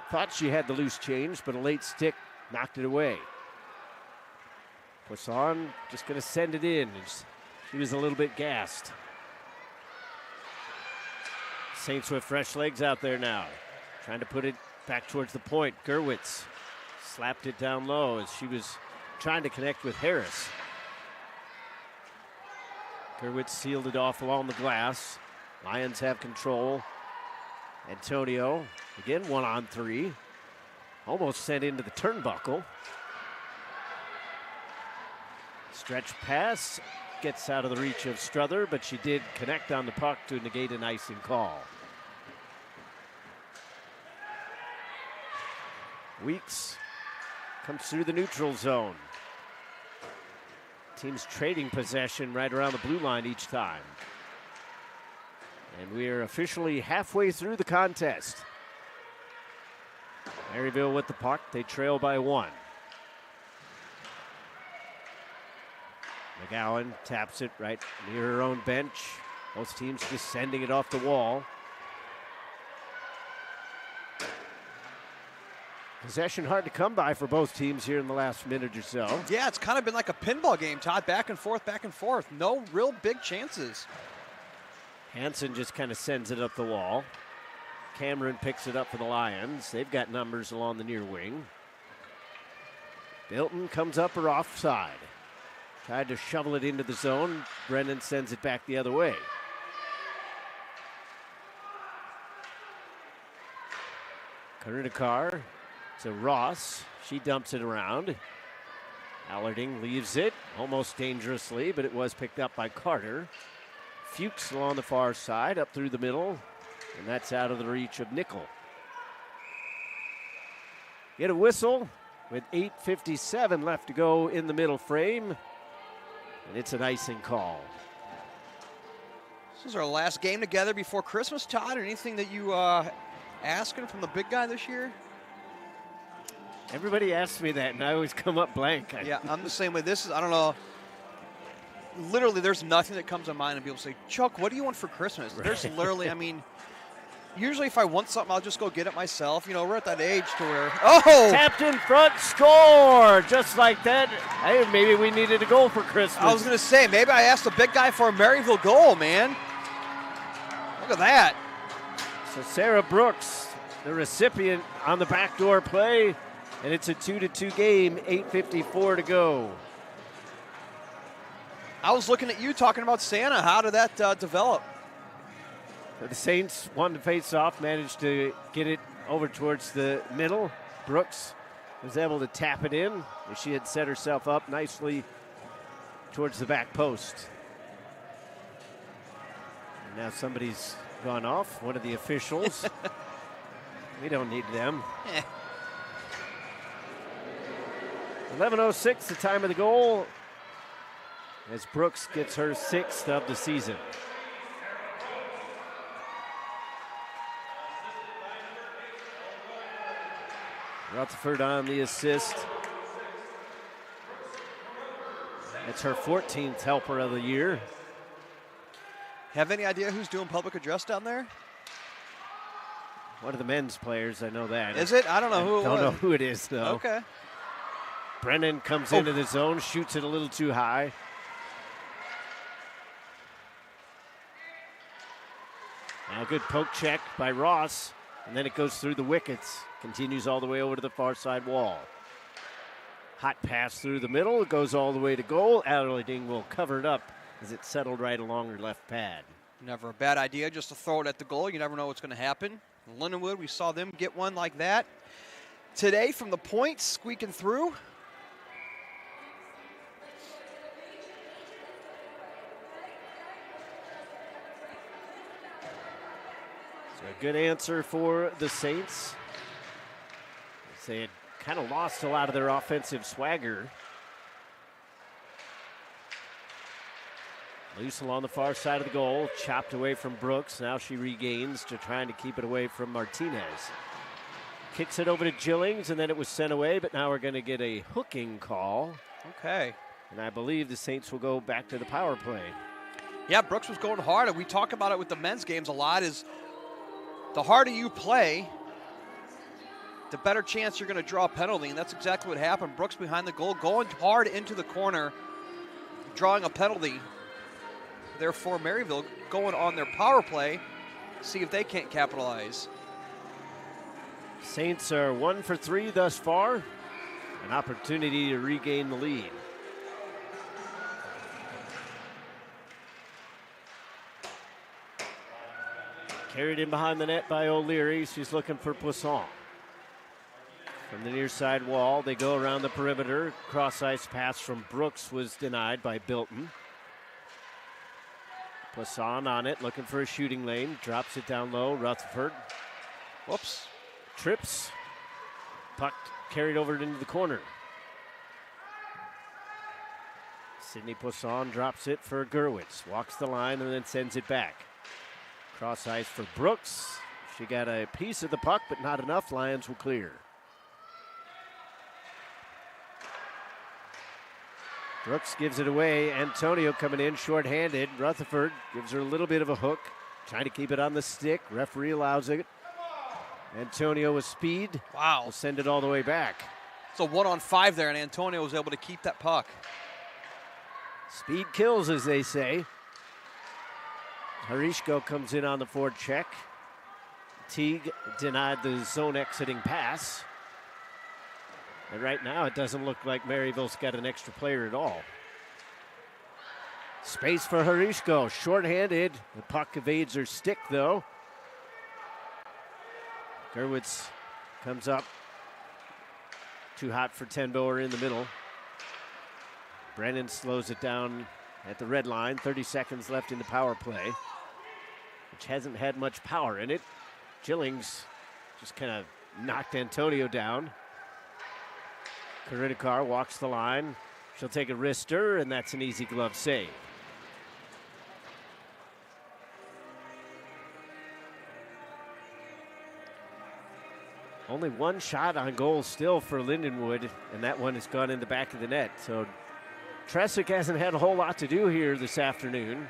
thought she had the loose change, but a late stick knocked it away. Poisson just going to send it in. She was a little bit gassed. Saints with fresh legs out there now. Trying to put it back towards the point. Gerwitz slapped it down low as she was trying to connect with Harris. Kerwitz sealed it off along the glass. Lions have control. Antonio, again, 1-on-3. Almost sent into the turnbuckle. Stretch pass, gets out of the reach of Strother, but she did connect on the puck to negate an icing call. Weeks comes through the neutral zone. Teams trading possession right around the blue line each time. And we are officially halfway through the contest. Maryville with the puck, they trail by 1. McGowan taps it right near her own bench. Both teams just sending it off the wall. Possession hard to come by for both teams here in the last minute or so. Yeah, it's kind of been like a pinball game, Todd. Back and forth, back and forth. No real big chances. Hansen just kind of sends it up the wall. Cameron picks it up for the Lions. They've got numbers along the near wing. Bilton comes up or offside. Tried to shovel it into the zone. Brennan sends it back the other way. Karudikar to Ross. She dumps it around. Allarding leaves it almost dangerously, but it was picked up by Carter. Fuchs along the far side, up through the middle, and that's out of the reach of Nickel. Get a whistle with 8:57 left to go in the middle frame, and it's an icing call. This is our last game together before Christmas, Todd. Anything that you asking from the big guy this year? Everybody asks me that, and I always come up blank. Yeah, I'm the same way. This is, I don't know. Literally, there's nothing that comes to mind, and people say, Chuck, what do you want for Christmas? Right. There's literally, I mean, usually if I want something, I'll just go get it myself. You know, we're at that age to where, oh! Tapped in front, score! Just like that. Hey, maybe we needed a goal for Christmas. I was going to say, maybe I asked the big guy for a Maryville goal, man. Look at that. So Sarah Brooks, the recipient on the backdoor play, and it's a 2-2 game, 8:54 to go. I was looking at you talking about Santa. How did that develop? The Saints won the face-off, managed to get it over towards the middle. Brooks was able to tap it in. She had set herself up nicely towards the back post. And now somebody's gone off, one of the officials. We don't need them. 11:06, the time of the goal, as Brooks gets her 6th of the season. Rutherford on the assist. It's her 14th helper of the year. Have any idea who's doing public address down there? One of the men's players, I know that. Is it? I don't know who it was. Don't know who it is, though. Okay. Brennan comes into the zone, shoots it a little too high. Now a good poke check by Ross, and then it goes through the wickets. Continues all the way over to the far side wall. Hot pass through the middle, it goes all the way to goal. Allarding will cover it up as it settled right along her left pad. Never a bad idea just to throw it at the goal. You never know what's going to happen. In Lindenwood, we saw them get one like that. Today, from the point, squeaking through. So a good answer for the Saints. They had kind of lost a lot of their offensive swagger. Loose along the far side of the goal, chopped away from Brooks. Now she regains to trying to keep it away from Martinez. Kicks it over to Gillings, and then it was sent away, but now we're going to get a hooking call. Okay. And I believe the Saints will go back to the power play. Yeah, Brooks was going hard, and we talk about it with the men's games a lot, is the harder you play, the better chance you're going to draw a penalty, and that's exactly what happened. Brooks behind the goal, going hard into the corner, drawing a penalty. Therefore, Maryville going on their power play, see if they can't capitalize. Saints are 1 for 3 thus far. An opportunity to regain the lead. Carried in behind the net by O'Leary. She's looking for Poisson. From the near side wall, they go around the perimeter. Cross-ice pass from Brooks was denied by Bilton. Poisson on it, looking for a shooting lane. Drops it down low. Rutherford. Whoops. Trips. Puck carried over into the corner. Sydney Poisson drops it for Gerwitz. Walks the line and then sends it back. Cross ice for Brooks. She got a piece of the puck, but not enough. Lions will clear. Brooks gives it away. Antonio coming in shorthanded. Rutherford gives her a little bit of a hook. Trying to keep it on the stick. Referee allows it. Antonio with speed. Wow. Will send it all the way back. It's a 1-on-5 there, and Antonio was able to keep that puck. Speed kills, as they say. Harishko comes in on the forecheck. Teague denied the zone exiting pass. And right now it doesn't look like Maryville's got an extra player at all. Space for Harishko, shorthanded. The puck evades her stick though. Gerwitz comes up. Too hot for Tenboer in the middle. Brennan slows it down at the red line. 30 seconds left in the power play, which hasn't had much power in it. Gillings just kind of knocked Antonio down. Karidikar walks the line. She'll take a wrister, and that's an easy glove save. Only one shot on goal still for Lindenwood, and that one has gone in the back of the net. So Tresick hasn't had a whole lot to do here this afternoon.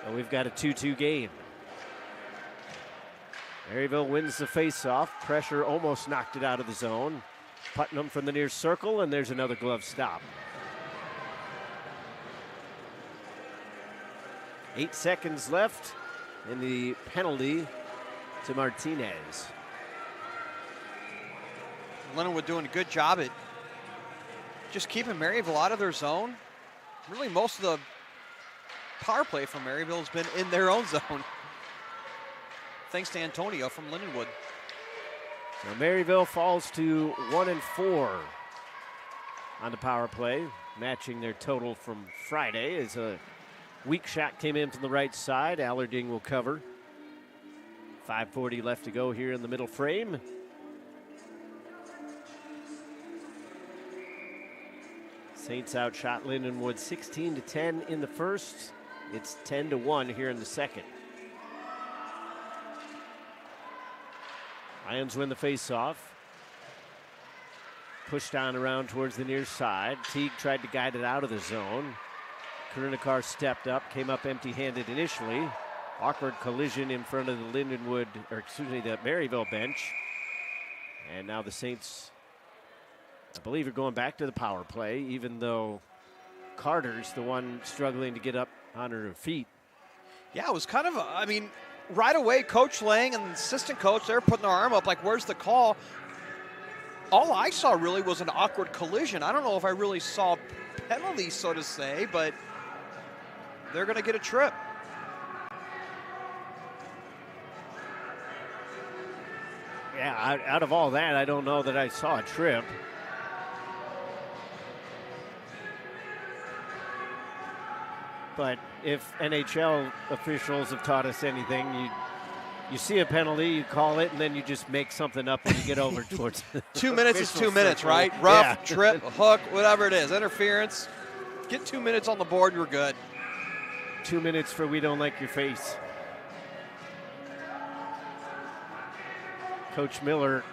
And we've got a 2-2 game. Maryville wins the faceoff. Pressure almost knocked it out of the zone. Putnam from the near circle, and there's another glove stop. 8 seconds left in the penalty to Martinez. Lindenwood doing a good job at just keeping Maryville out of their zone. Really, most of the power play from Maryville has been in their own zone. Thanks to Antonio from Lindenwood. So Maryville falls to 1-4 on the power play, matching their total from Friday as a weak shot came in from the right side. Allarding will cover. 5:40 left to go here in the middle frame. Saints outshot Lindenwood 16-10 in the first. It's 10-1 here in the second. Lions win the faceoff. Pushed on around towards the near side. Teague tried to guide it out of the zone. Karidikar stepped up, came up empty-handed initially. Awkward collision in front of the Lindenwood, or excuse me, the Maryville bench. And now the Saints, I believe, are going back to the power play, even though Carter's the one struggling to get up on her feet. Yeah, it was kind of, right away, Coach Lang and the assistant coach, they're putting their arm up like, where's the call? All I saw really was an awkward collision. I don't know if I really saw penalty, so to say, but they're going to get a trip. Yeah, out of all that, I don't know that I saw a trip. But if NHL officials have taught us anything, you see a penalty, you call it, and then you just make something up and you get over towards the 2 minutes is 2 minutes, circle. right? Rough, Yeah. trip, hook, whatever it is, interference. Get 2 minutes on the board, you're good. 2 minutes for we don't like your face. Coach Miller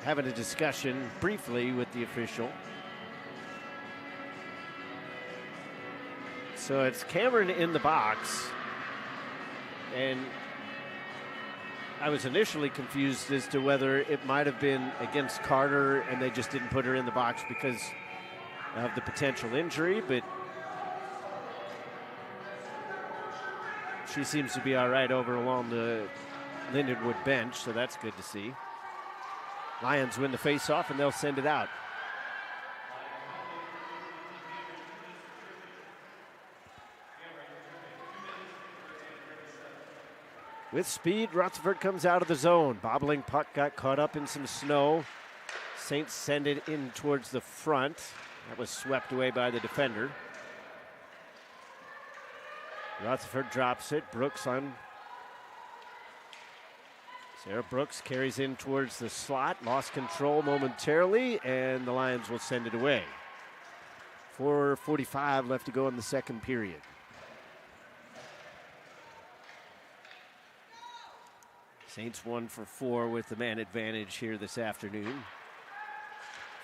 having a discussion briefly with the official. So it's Cameron in the box. And I was initially confused as to whether it might have been against Carter and they just didn't put her in the box because of the potential injury, but she seems to be all right over along the Lindenwood bench, so that's good to see. Lions win the faceoff and they'll send it out. With speed, Rutherford comes out of the zone. Bobbling puck got caught up in some snow. Saints send it in towards the front. That was swept away by the defender. Rutherford drops it. Brooks on. Sarah Brooks carries in towards the slot. Lost control momentarily, and the Lions will send it away. 4:45 left to go in the second period. Saints 1 for 4 with the man advantage here this afternoon.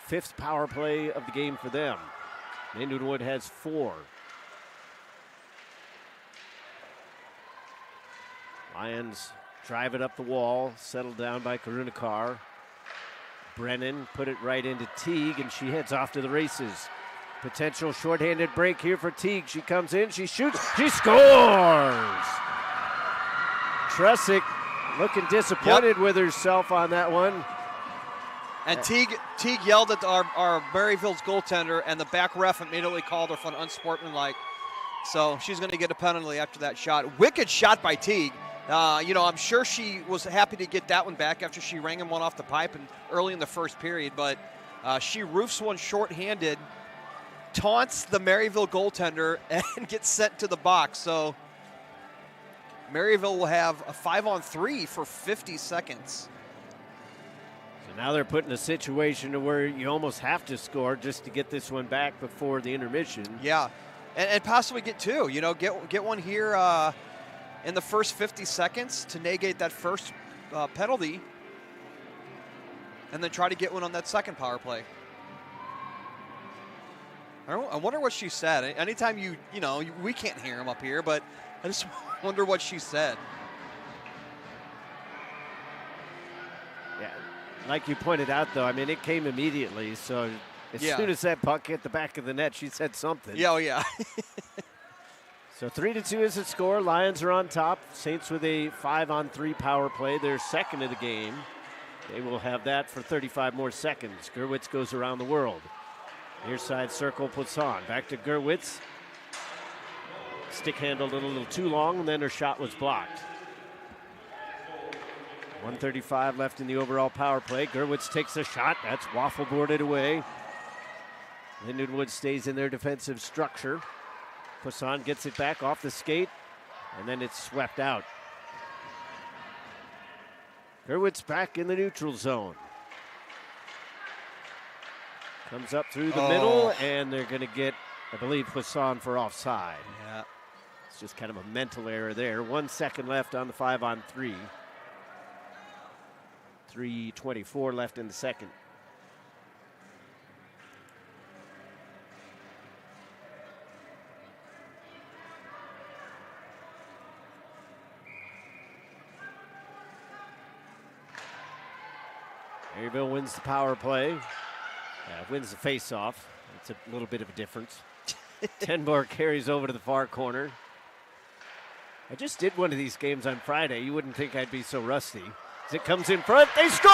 5th power play of the game for them. Lindenwood has 4. Lions drive it up the wall, settled down by Karunakar. Brennan put it right into Teague, and she heads off to the races. Potential shorthanded break here for Teague. She comes in, she shoots, she scores! Tresick looking disappointed with herself on that one. And Teague yelled at our Maryville's goaltender, and the back ref immediately called her for an unsportsmanlike. So she's going to get a penalty after that shot. Wicked shot by Teague. I'm sure she was happy to get that one back after she rang him one off the pipe early in the first period, but she roofs one shorthanded, taunts the Maryville goaltender, and gets sent to the box. So Maryville will have a 5-on-3 for 50 seconds. So now they're put in a situation to where you almost have to score just to get this one back before the intermission. Yeah, and possibly get two. Get one here in the first 50 seconds to negate that first penalty, and then try to get one on that second power play. I wonder what she said. Anytime we can't hear him up here, but I just wonder what she said. Yeah, like you pointed out, though, it came immediately. So as soon as that puck hit the back of the net, she said something. Yeah, yeah. So 3-2 is the score. Lions are on top. Saints with a 5-on-3 power play. Their second of the game. They will have that for 35 more seconds. Gerwitz goes around the world. Near side circle puts on. Back to Gerwitz. Stick handled a little too long, and then her shot was blocked. 1:35 left in the overall power play. Gerwitz takes a shot. That's waffle boarded away. Lindenwood stays in their defensive structure. Poisson gets it back off the skate, and then it's swept out. Gerwitz back in the neutral zone. Comes up through the middle, and they're going to get, I believe, Poisson for offside. Yeah. It's just kind of a mental error there. 1 second left on the 5-on-3. 3:24 left in the second. Maryville wins the power play. Wins the face-off. It's a little bit of a difference. Tenborg carries over to the far corner. I just did one of these games on Friday. You wouldn't think I'd be so rusty. As it comes in front, they score!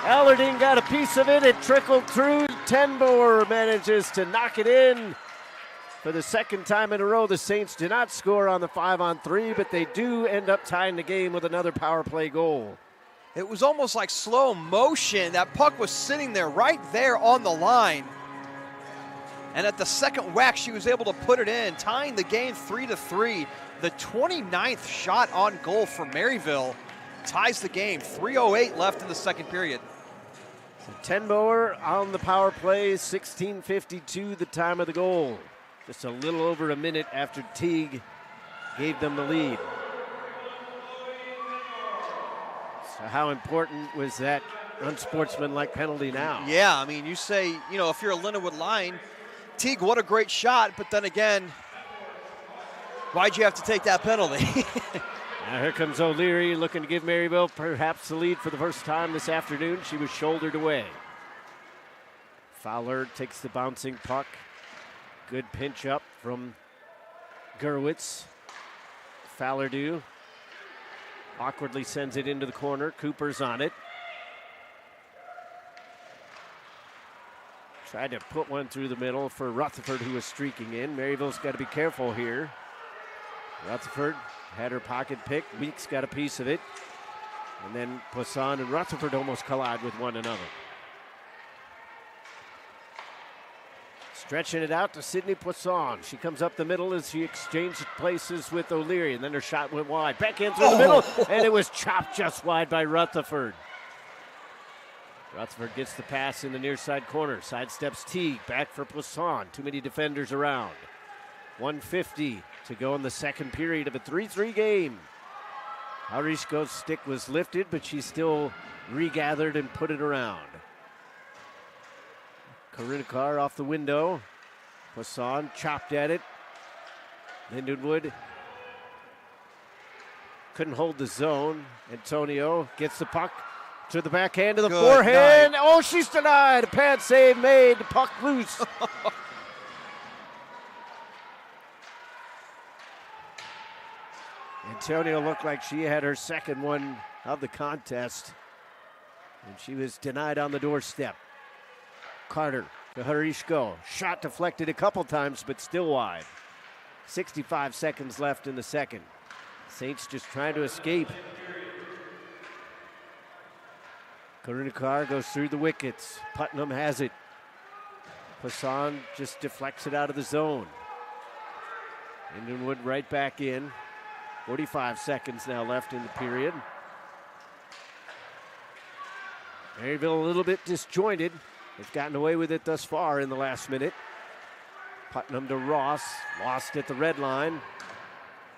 Allardine got a piece of it. It trickled through. Tenborg manages to knock it in. For the second time in a row, the Saints do not score on the 5-on-3, but they do end up tying the game with another power play goal. It was almost like slow motion. That puck was sitting there right there on the line. And at the second whack, she was able to put it in, tying the game 3-3. The 29th shot on goal for Maryville ties the game. 3:08 left in the second period. So Tenborg on the power play, 16:52 the time of the goal. Just a little over a minute after Teague gave them the lead. So how important was that unsportsmanlike penalty now? Yeah, you say, if you're a Lindenwood line, Teague, what a great shot, but then again, why'd you have to take that penalty? Now here comes O'Leary looking to give Maryville perhaps the lead for the first time this afternoon. She was shouldered away. Fowler takes the bouncing puck. Good pinch up from Gerwitz. Fowler awkwardly sends it into the corner. Cooper's on it. Tried to put one through the middle for Rutherford, who was streaking in. Maryville's got to be careful here. Rutherford had her pocket picked. Weeks got a piece of it. And then Poisson and Rutherford almost collide with one another. Stretching it out to Sydney Poisson. She comes up the middle as she exchanged places with O'Leary, and then her shot went wide. Back in through the middle, and it was chopped just wide by Rutherford. Rutherford gets the pass in the near side corner. Sidesteps Teague, back for Poisson. Too many defenders around. 1:50 to go in the second period of a 3-3 game. Harishko's stick was lifted, but she still regathered and put it around. Karinikar off the window. Poisson chopped at it. Lindenwood couldn't hold the zone. Antonio gets the puck to the backhand of the forehand. Night. Oh, she's denied. A pad save made. The puck loose. Antonio looked like she had her second one of the contest, and she was denied on the doorstep. Carter to Harishko. Shot deflected a couple times, but still wide. 65 seconds left in the second. Saints just trying to escape. Karinikar goes through the wickets. Putnam has it. Poisson just deflects it out of the zone. Lindenwood right back in. 45 seconds now left in the period. Maryville a little bit disjointed. They've gotten away with it thus far in the last minute. Putnam to Ross, lost at the red line.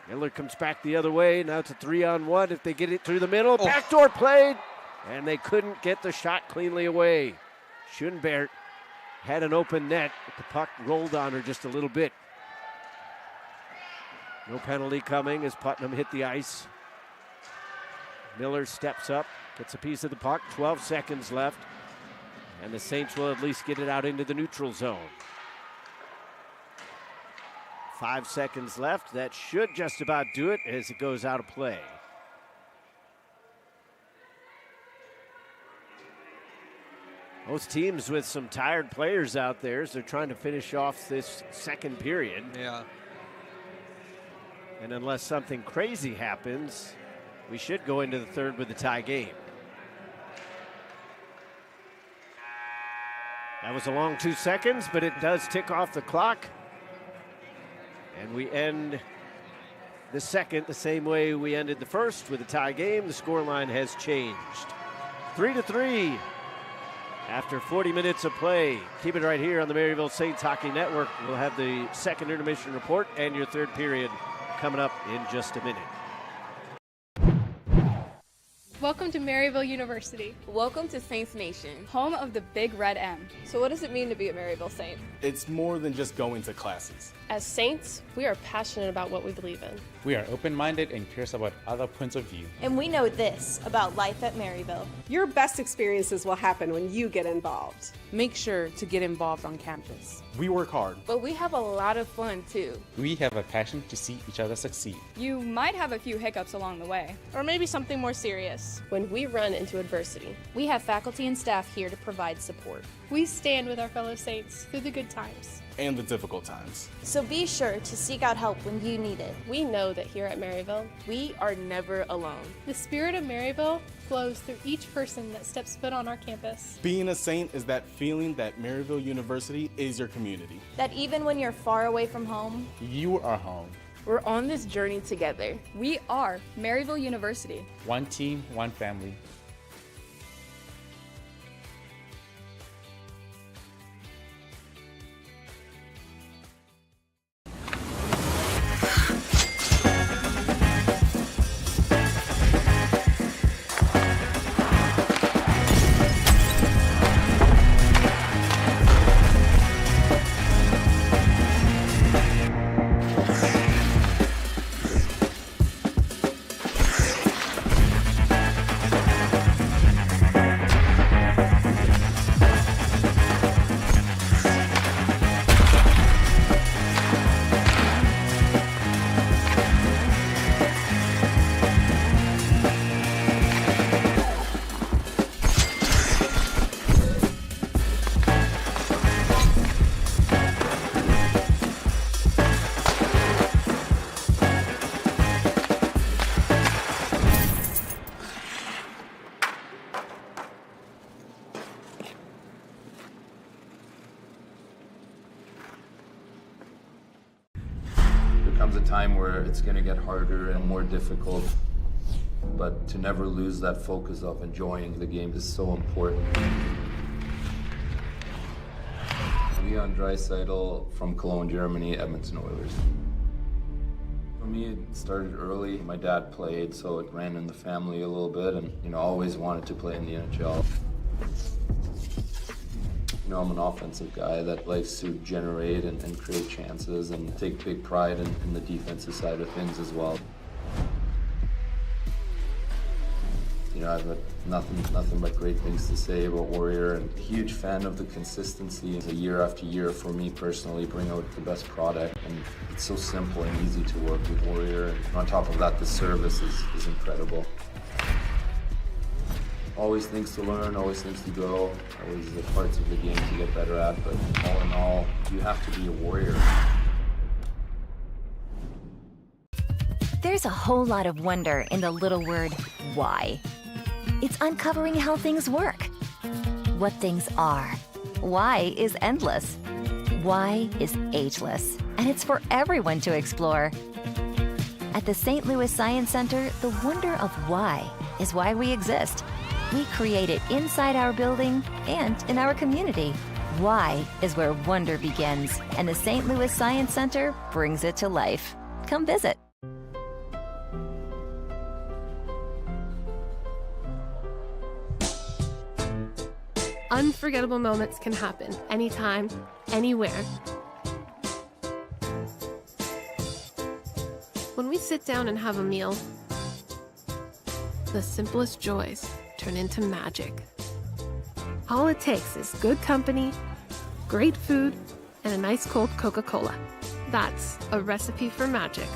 Miller comes back the other way. Now it's a 3-on-1 if they get it through the middle. Backdoor played, and they couldn't get the shot cleanly away. Schoenbert had an open net, but the puck rolled on her just a little bit. No penalty coming as Putnam hit the ice. Miller steps up, gets a piece of the puck. 12 seconds left, and the Saints will at least get it out into the neutral zone. 5 seconds left. That should just about do it as it goes out of play. Both teams with some tired players out there as they're trying to finish off this second period. Yeah. And unless something crazy happens, we should go into the third with a tie game. That was a long 2 seconds, but it does tick off the clock. And we end the second the same way we ended the first with a tie game. The scoreline has changed. 3-3 after 40 minutes of play. Keep it right here on the Maryville Saints Hockey Network. We'll have the second intermission report and your third period coming up in just a minute. Welcome to Maryville University. Welcome to Saints Nation. Home of the Big Red M. So what does it mean to be a Maryville Saint? It's more than just going to classes. As Saints, we are passionate about what we believe in. We are open-minded and curious about other points of view. And we know this about life at Maryville. Your best experiences will happen when you get involved. Make sure to get involved on campus. We work hard. But we have a lot of fun too. We have a passion to see each other succeed. You might have a few hiccups along the way. Or maybe something more serious. When we run into adversity, We have faculty and staff here to provide support. We stand with our fellow Saints through the good times And the difficult times. So be sure to seek out help when you need it. we know that here at Maryville, We are never alone. The spirit of Maryville flows through each person that steps foot on our campus. Being a Saint is that feeling that MAryville University is your community. That even when you're far away from home, You are home. We're on this journey together. We are Maryville University. One team, one family. time where it's going to get harder and more difficult, but to never lose that focus of enjoying the game is so important. Leon Draisaitl from Cologne, Germany, Edmonton Oilers. For me, it started early. My dad played, so it ran in the family a little bit, and always wanted to play in the NHL. I'm an offensive guy that likes to generate and create chances and take big pride in the defensive side of things as well. I've got nothing but great things to say about Warrior, and a huge fan of the consistency. Year after year, for me personally, bring out the best product, and it's so simple and easy to work with Warrior. And on top of that, the service is incredible. Always things to learn, always things to grow, always the parts of the game to get better at, but all in all, you have to be a Warrior. There's a whole lot of wonder in the little word, why. It's uncovering how things work, what things are. Why is endless. Why is ageless, and it's for everyone to explore. At the St. Louis Science Center, the wonder of why is why we exist. We create it inside our building and in our community. Why is where wonder begins, and the St. Louis Science Center brings it to life. Come visit. Unforgettable moments can happen anytime, anywhere. When we sit down and have a meal, the simplest joys turn into magic. All it takes is good company, great food, and a nice cold Coca-Cola. That's a recipe for magic.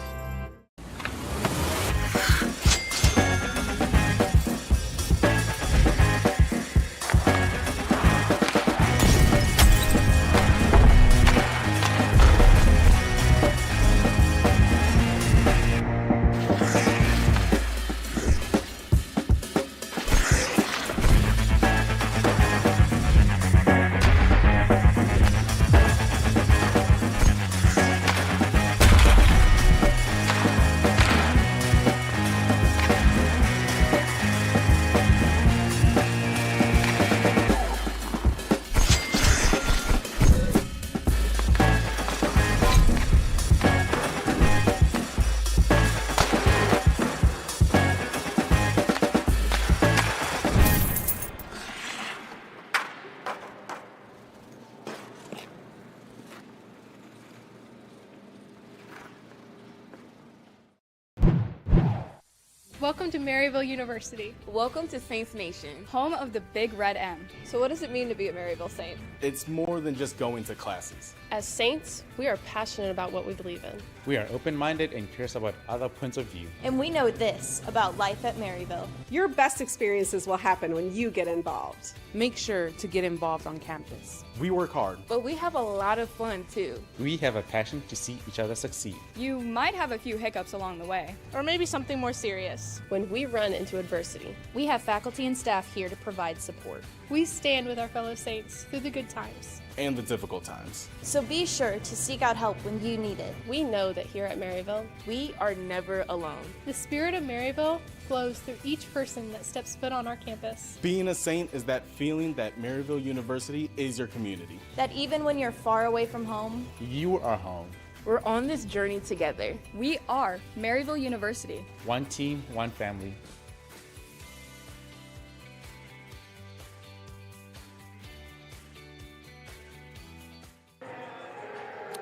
Welcome to MAryville University. Welcome to Saints Nation, home of the Big Red M. So what does it mean to be a MAryville Saint? It's more than just going to classes. As Saints, we are passionate about what we believe in. We are open-minded and curious about other points of view. And we know this about life at MAryville. Your best experiences will happen when you get involved. Make sure to get involved on campus. We work hard, but we have a lot of fun too. We have a passion to see each other succeed. You might have a few hiccups along the way. Or maybe something more serious when we run into adversity. We have faculty and staff here to provide support. We stand with our fellow Saints through the good times and the difficult times. So be sure to seek out help when you need it. We know that here at MAryville, we are never alone. The spirit of MAryville flows through each person that steps foot on our campus. Being a Saint is that feeling that MAryville University is your community. That even when you're far away from home, you are home. We're on this journey together. We are MAryville University. One team, one family.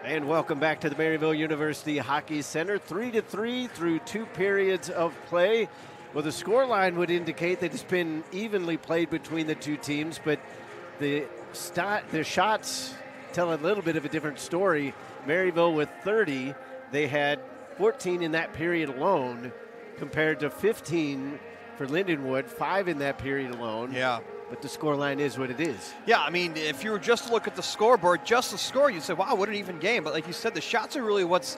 And welcome back to the MAryville University Hockey Center. 3-3 through 2 periods of play. Well, the scoreline would indicate that it's been evenly played between the two teams, but the shots tell a little bit of a different story. MAryville with 30, they had 14 in that period alone, compared to 15 for Lindenwood, 5 in that period alone. Yeah. But the scoreline is what it is. Yeah, I mean, if you were just to look at the scoreboard, just the score, you'd say, wow, what an even game. But like you said, the shots are really what's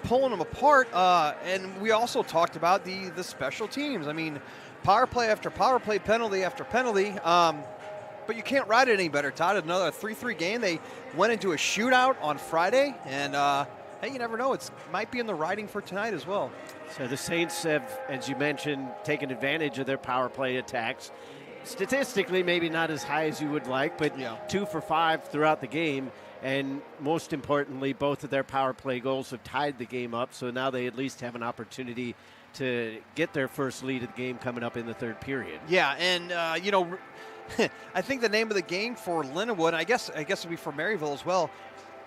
pulling them apart. And we also talked about the special teams. I mean, power play after power play, penalty after penalty. But you can't ride it any better, Todd. Another 3-3 game. They went into a shootout on Friday, and hey, you never know. It might be in the riding for tonight as well. So the Saints have, as you mentioned, taken advantage of their power play attacks. Statistically, maybe not as high as you would like, but 2 for 5 throughout the game. And most importantly, both of their power play goals have tied the game up. So now they at least have an opportunity to get their first lead of the game coming up in the third period. Yeah, and, I think the name of the game for Lindenwood, I guess it would be for MAryville as well.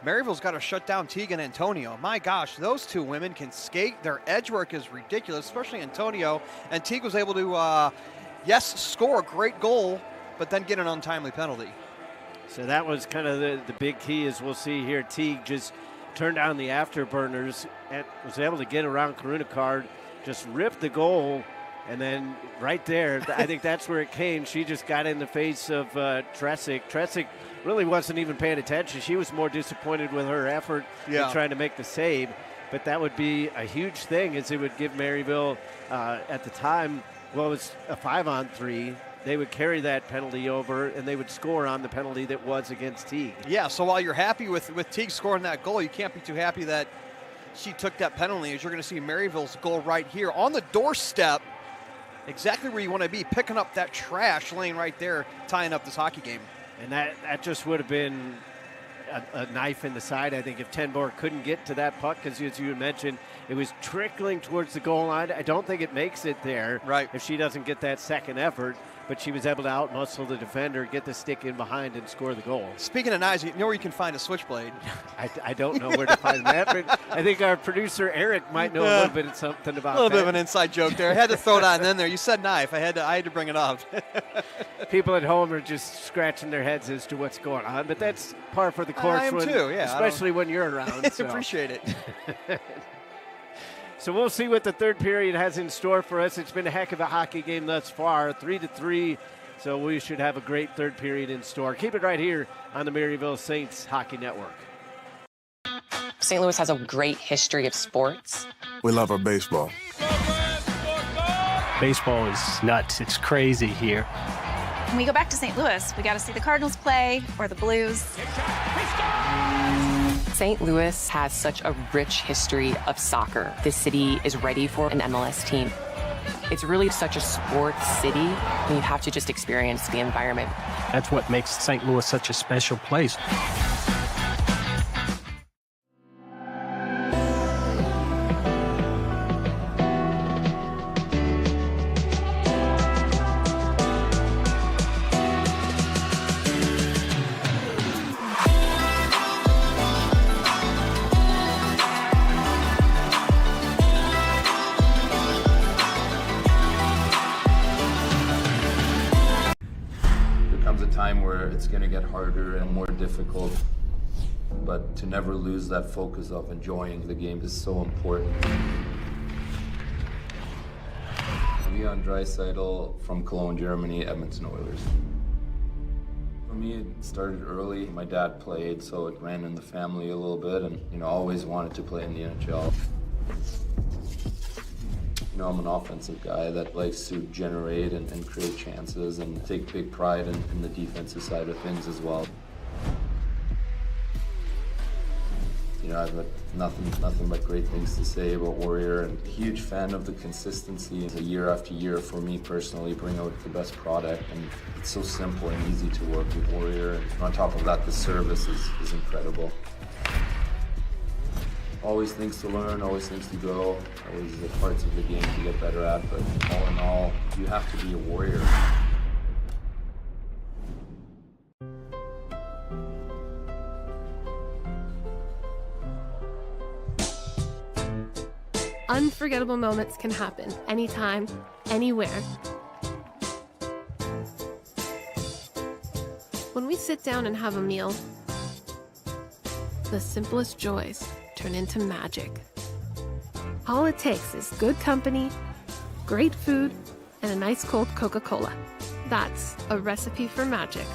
MAryville's got to shut down Teague and Antonio. My gosh, those two women can skate. Their edge work is ridiculous, especially Antonio. And Teague was able to, score a great goal, but then get an untimely penalty. So that was kind of the big key, as we'll see here. Teague just turned on the afterburners and was able to get around Karunakard, just ripped the goal, and then right there, I think that's where it came. She just got in the face of Tresick. Tresick really wasn't even paying attention. She was more disappointed with her effort in trying to make the save. But that would be a huge thing, as it would give MAryville at the time, well, it was a 5-on-3. They would carry that penalty over, and they would score on the penalty that was against Teague. Yeah, so while you're happy with Teague scoring that goal, you can't be too happy that she took that penalty, as you're going to see MAryville's goal right here on the doorstep, exactly where you want to be, picking up that trash laying right there, tying up this hockey game. And that just would have been a knife in the side, I think, if Tenborg couldn't get to that puck, because as you had mentioned, it was trickling towards the goal line. I don't think it makes it there if she doesn't get that second effort, but she was able to outmuscle the defender, get the stick in behind, and score the goal. Speaking of knives, you know where you can find a switchblade? I don't know where to find that, but I think our producer Eric might know a little bit of something about that. A little bit of an inside joke there. I had to throw it on in there. You said knife. I had to bring it up. People at home are just scratching their heads as to what's going on, but that's par for the course. I am too, yeah. Especially when you're around. So. Appreciate it. So we'll see what the third period has in store for us. It's been a heck of a hockey game thus far, 3-3. So we should have a great third period in store. Keep it right here on the MAryville Saints Hockey Network. St. Louis has a great history of sports. We love our baseball. Baseball is nuts. It's crazy here. When we go back to St. Louis, we got to see the Cardinals play or the Blues. St. Louis has such a rich history of soccer. This city is ready for an MLS team. It's really such a sports city, and you have to just experience the environment. That's what makes St. Louis such a special place. Where it's going to get harder and more difficult, but to never lose that focus of enjoying the game is so important. Leon Draisaitl from Cologne, Germany, Edmonton Oilers. For me, it started early. My dad played, so it ran in the family a little bit, and always wanted to play in the NHL. I'm an offensive guy that likes to generate and create chances and take big pride in the defensive side of things as well. I've got nothing but great things to say about Warrior, and huge fan of the consistency year after year. For me personally, bring out the best product, and it's so simple and easy to work with Warrior. And on top of that, the service is incredible. Always things to learn, always things to grow, always the parts of the game to get better at, but all in all, you have to be a Warrior. Unforgettable moments can happen anytime, anywhere. When we sit down and have a meal, the simplest joys turn into magic. All it takes is good company, great food, and a nice cold Coca-Cola. That's a recipe for magic.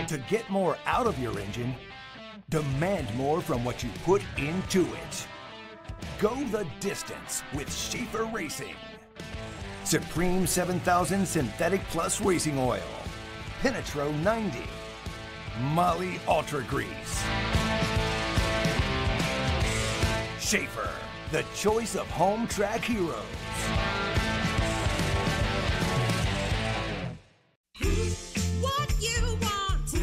To get more out of your engine, demand more from what you put into it. Go the distance with Schaefer Racing. Supreme 7000 Synthetic Plus Racing Oil. Penetro 90. Molly Ultra Grease. Schaefer, the choice of home track heroes. What you want,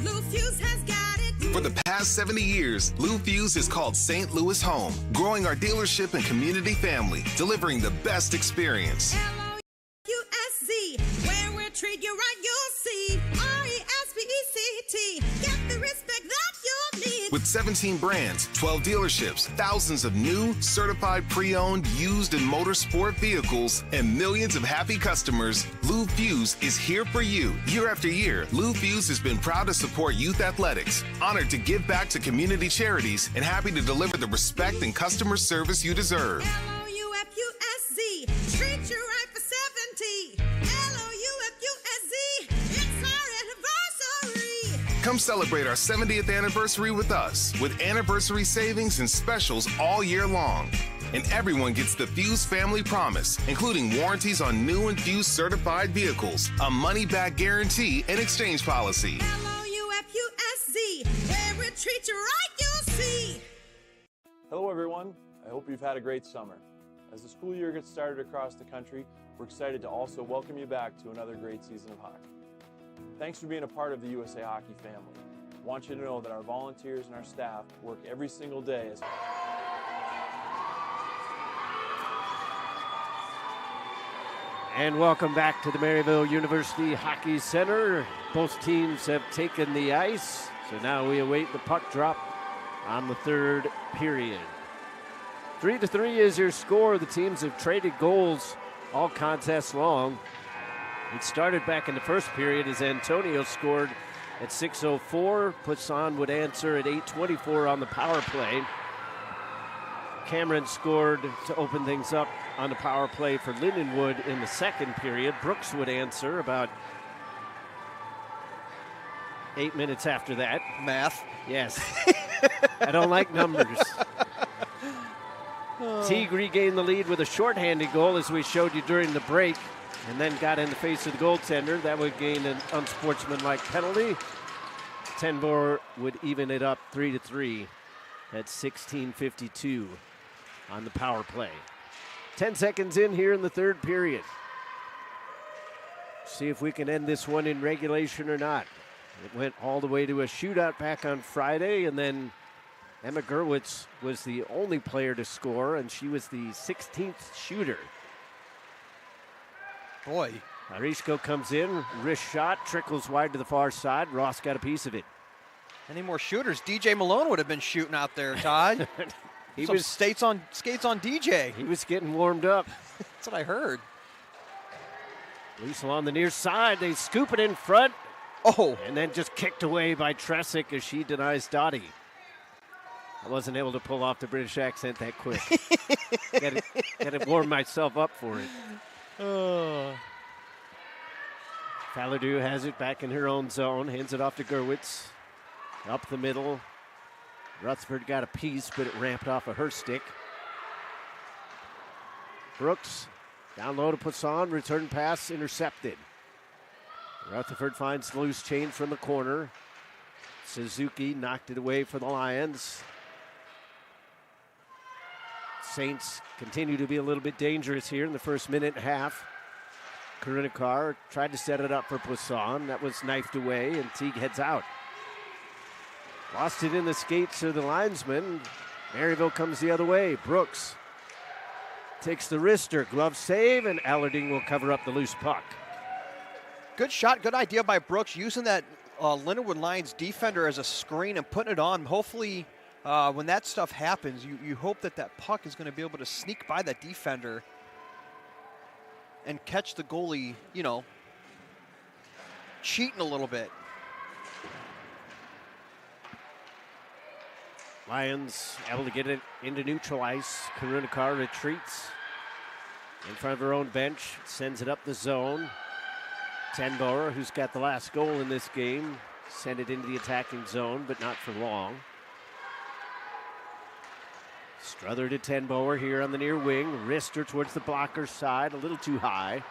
Lou Fuse has got it. For the past 70 years, Lou Fuse has called St. Louis home, growing our dealership and community family, delivering the best experience. L-O-U-S-Z, where we'll treat you right, you'll see. R-E-S-P-E-C-T, get the respect that you'll need. With 17 brands, 12 dealerships, thousands of new, certified pre-owned, used and motorsport vehicles, and millions of happy customers, Lou Fuse is here for you. Year after year, Lou Fuse has been proud to support youth athletics, honored to give back to community charities, and happy to deliver the respect and customer service you deserve. L-O-U-F-U-S-Z, treat you right for 70. L-O-U-F-U-S-Z, it's our anniversary. Come celebrate our 70th anniversary with us, with anniversary savings and specials all year long. And everyone gets the Fuse Family Promise, including warranties on new and Fuse certified vehicles, a money-back guarantee, and exchange policy. L-O-U-F-U-S-Z, where we treat you right, you'll see. Hello, everyone. I hope you've had a great summer. As the school year gets started across the country, we're excited to also welcome you back to another great season of hockey. Thanks for being a part of the USA Hockey family. I want you to know that our volunteers and our staff work every single day as And welcome back to the Maryville University Hockey Center. Both teams have taken the ice, so now we await the puck drop on the third period. 3-3 is your score. The teams have traded goals all contests long. It started back in the first period as Antonio scored at 6:04. Poisson would answer at 8:24 on the power play. Cameron scored to open things up on the power play for Lindenwood in the second period. Brooks would answer about 8 minutes after that. Math. Yes. I don't like numbers. Teague regained the lead with a shorthanded goal, as we showed you during the break, and then got in the face of the goaltender. That would gain an unsportsmanlike penalty. Tenbor would even it up 3-3 at 16:52 on the power play. 10 seconds in here in the third period. See if we can end this one in regulation or not. It went all the way to a shootout back on Friday, and then Emma Gerwitz was the only player to score, and she was the 16th shooter. Boy. Marishko comes in, wrist shot, trickles wide to the far side. Ross got a piece of it. Any more shooters? DJ Malone would have been shooting out there, Todd. He Some was skates on DJ. He was getting warmed up. That's what I heard. Liesel on the near side. They scoop it in front. Oh. And then just kicked away by Tresick as she denies Dottie. I wasn't able to pull off the British accent that quick. Got to warm myself up for it. Oh. Falardeau has it back in her own zone. Hands it off to Gerwitz. Up the middle. Rutherford got a piece, but it ramped off of her stick. Brooks down low to Poisson. Return pass intercepted. Rutherford finds the loose change from the corner. Suzuki knocked it away for the Lions. Saints continue to be a little bit dangerous here in the first minute and a half. Karinikar tried to set it up for Poisson. That was knifed away, and Teague heads out. Lost it in the skates of the linesman. Maryville comes the other way. Brooks takes the wrister. Glove save, and Allarding will cover up the loose puck. Good shot, good idea by Brooks, using that Lindenwood Lions defender as a screen and putting it on. Hopefully, when that stuff happens, you hope that that puck is going to be able to sneak by that defender and catch the goalie, cheating a little bit. Lions able to get it into neutral ice. Karinikar retreats in front of her own bench, sends it up the zone. Tenbauer, who's got the last goal in this game, sent it into the attacking zone, but not for long. Struther to Tenbauer here on the near wing. Wrister towards the blocker side, a little too high.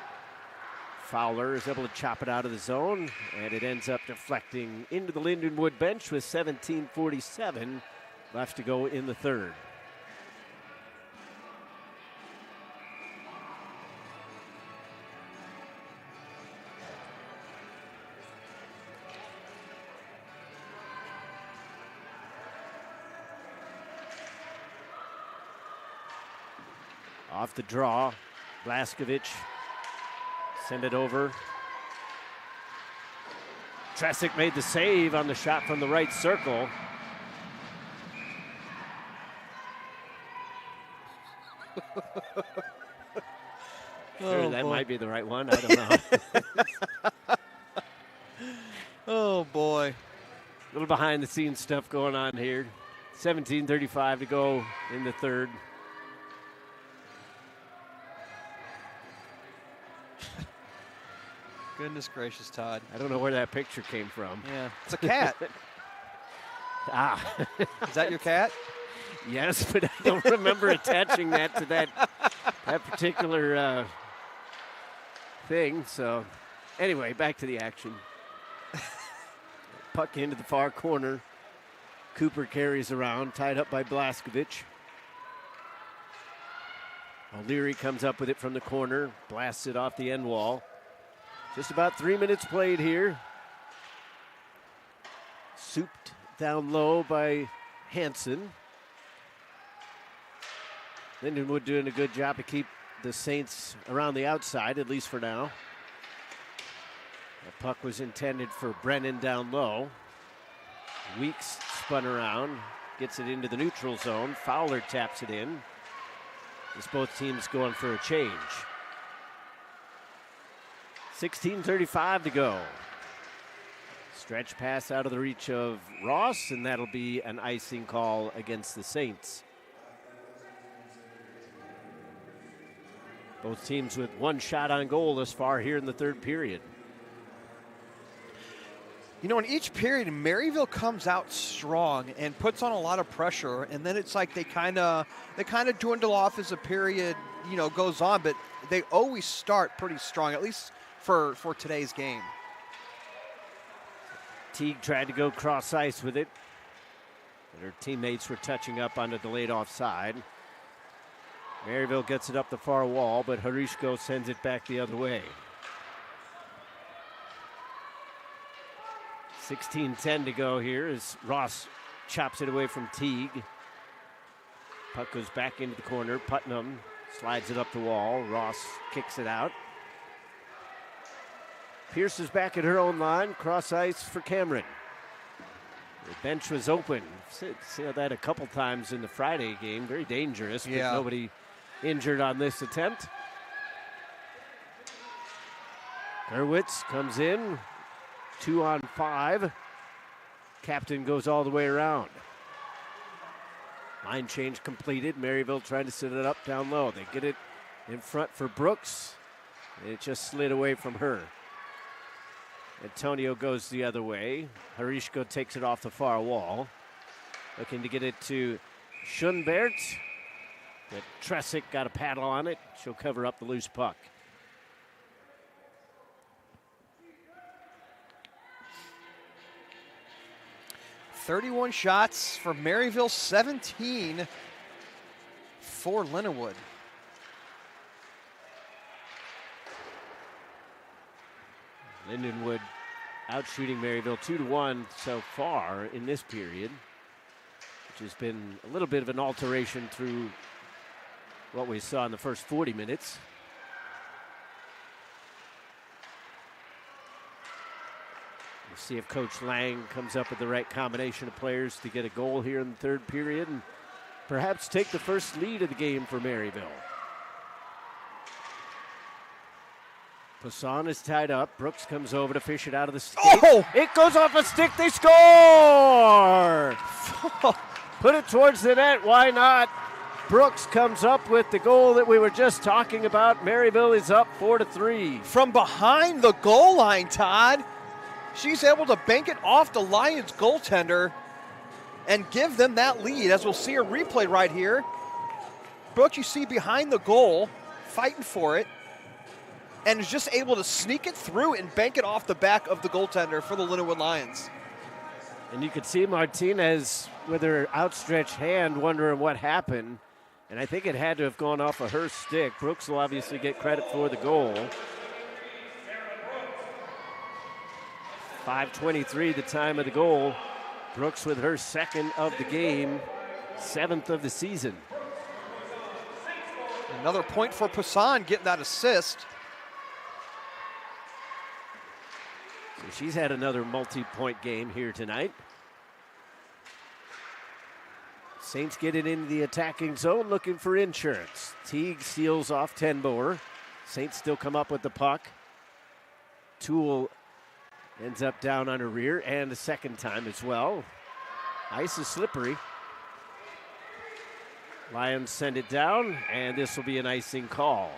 Fowler is able to chop it out of the zone, and it ends up deflecting into the Lindenwood bench with 17:47 left to go in the third. Off the draw, Blaskovich send it over. Tresick made the save on the shot from the right circle. Sure, that might be the right one. I don't know. Oh, boy. A little behind-the-scenes stuff going on here. 17:35 to go in the third. Goodness gracious, Todd. I don't know where that picture came from. Yeah, it's a cat. Is that your cat? Yes, but I don't remember attaching that to that particular thing. So, anyway, back to the action. Puck into the far corner. Cooper carries around, tied up by Blaskovich. O'Leary comes up with it from the corner, blasts it off the end wall. Just about 3 minutes played here. Souped down low by Hansen. Lindenwood doing a good job to keep the Saints around the outside, at least for now. The puck was intended for Brennan down low. Weeks spun around, gets it into the neutral zone. Fowler taps it in. As both teams going for a change. 16:35 to go. Stretch pass out of the reach of Ross, and that'll be an icing call against the Saints. Both teams with one shot on goal thus far here in the third period. You know, in each period, Maryville comes out strong and puts on a lot of pressure, and then it's like they kind of dwindle off as the period, goes on, but they always start pretty strong, at least for today's game. Teague tried to go cross ice with it, but her teammates were touching up on the delayed offside. Maryville gets it up the far wall, but Harishko sends it back the other way. 16:10 to go here as Ross chops it away from Teague. Puck goes back into the corner. Putnam slides it up the wall. Ross kicks it out. Pierce is back at her own line. Cross ice for Cameron. The bench was open. Saw that a couple times in the Friday game. Very dangerous, but nobody injured on this attempt. Gerwitz comes in. 2-on-5. Captain goes all the way around. Line change completed. Maryville trying to set it up down low. They get it in front for Brooks. It just slid away from her. Antonio goes the other way. Harishko takes it off the far wall. Looking to get it to Schunbert. But Tresick got a paddle on it. She'll cover up the loose puck. .31 shots for Maryville, 17 for Lindenwood. Lindenwood outshooting Maryville 2-1 so far in this period, which has been a little bit of an alteration through what we saw in the first 40 minutes. We'll see if Coach Lang comes up with the right combination of players to get a goal here in the third period and perhaps take the first lead of the game for Maryville. Poisson is tied up. Brooks comes over to fish it out of the stick. Oh! It goes off a stick. They score! Put it towards the net. Why not? Brooks comes up with the goal that we were just talking about. Maryville is up 4-3. From behind the goal line, Todd. She's able to bank it off the Lions goaltender and give them that lead, as we'll see a replay right here. Brooks, you see behind the goal, fighting for it, and is just able to sneak it through and bank it off the back of the goaltender for the Lindenwood Lions. And you could see Martinez with her outstretched hand wondering what happened. And I think it had to have gone off of her stick. Brooks will obviously get credit for the goal. 5:23 the time of the goal. Brooks with her second of the game, 7th of the season. Another point for Poisson, getting that assist. So she's had another multi-point game here tonight. Saints get it into the attacking zone, looking for insurance. Teague steals off Tenboer. Saints still come up with the puck. Toole ends up down on her rear, and a second time as well. Ice is slippery. Lions send it down, and this will be an icing call.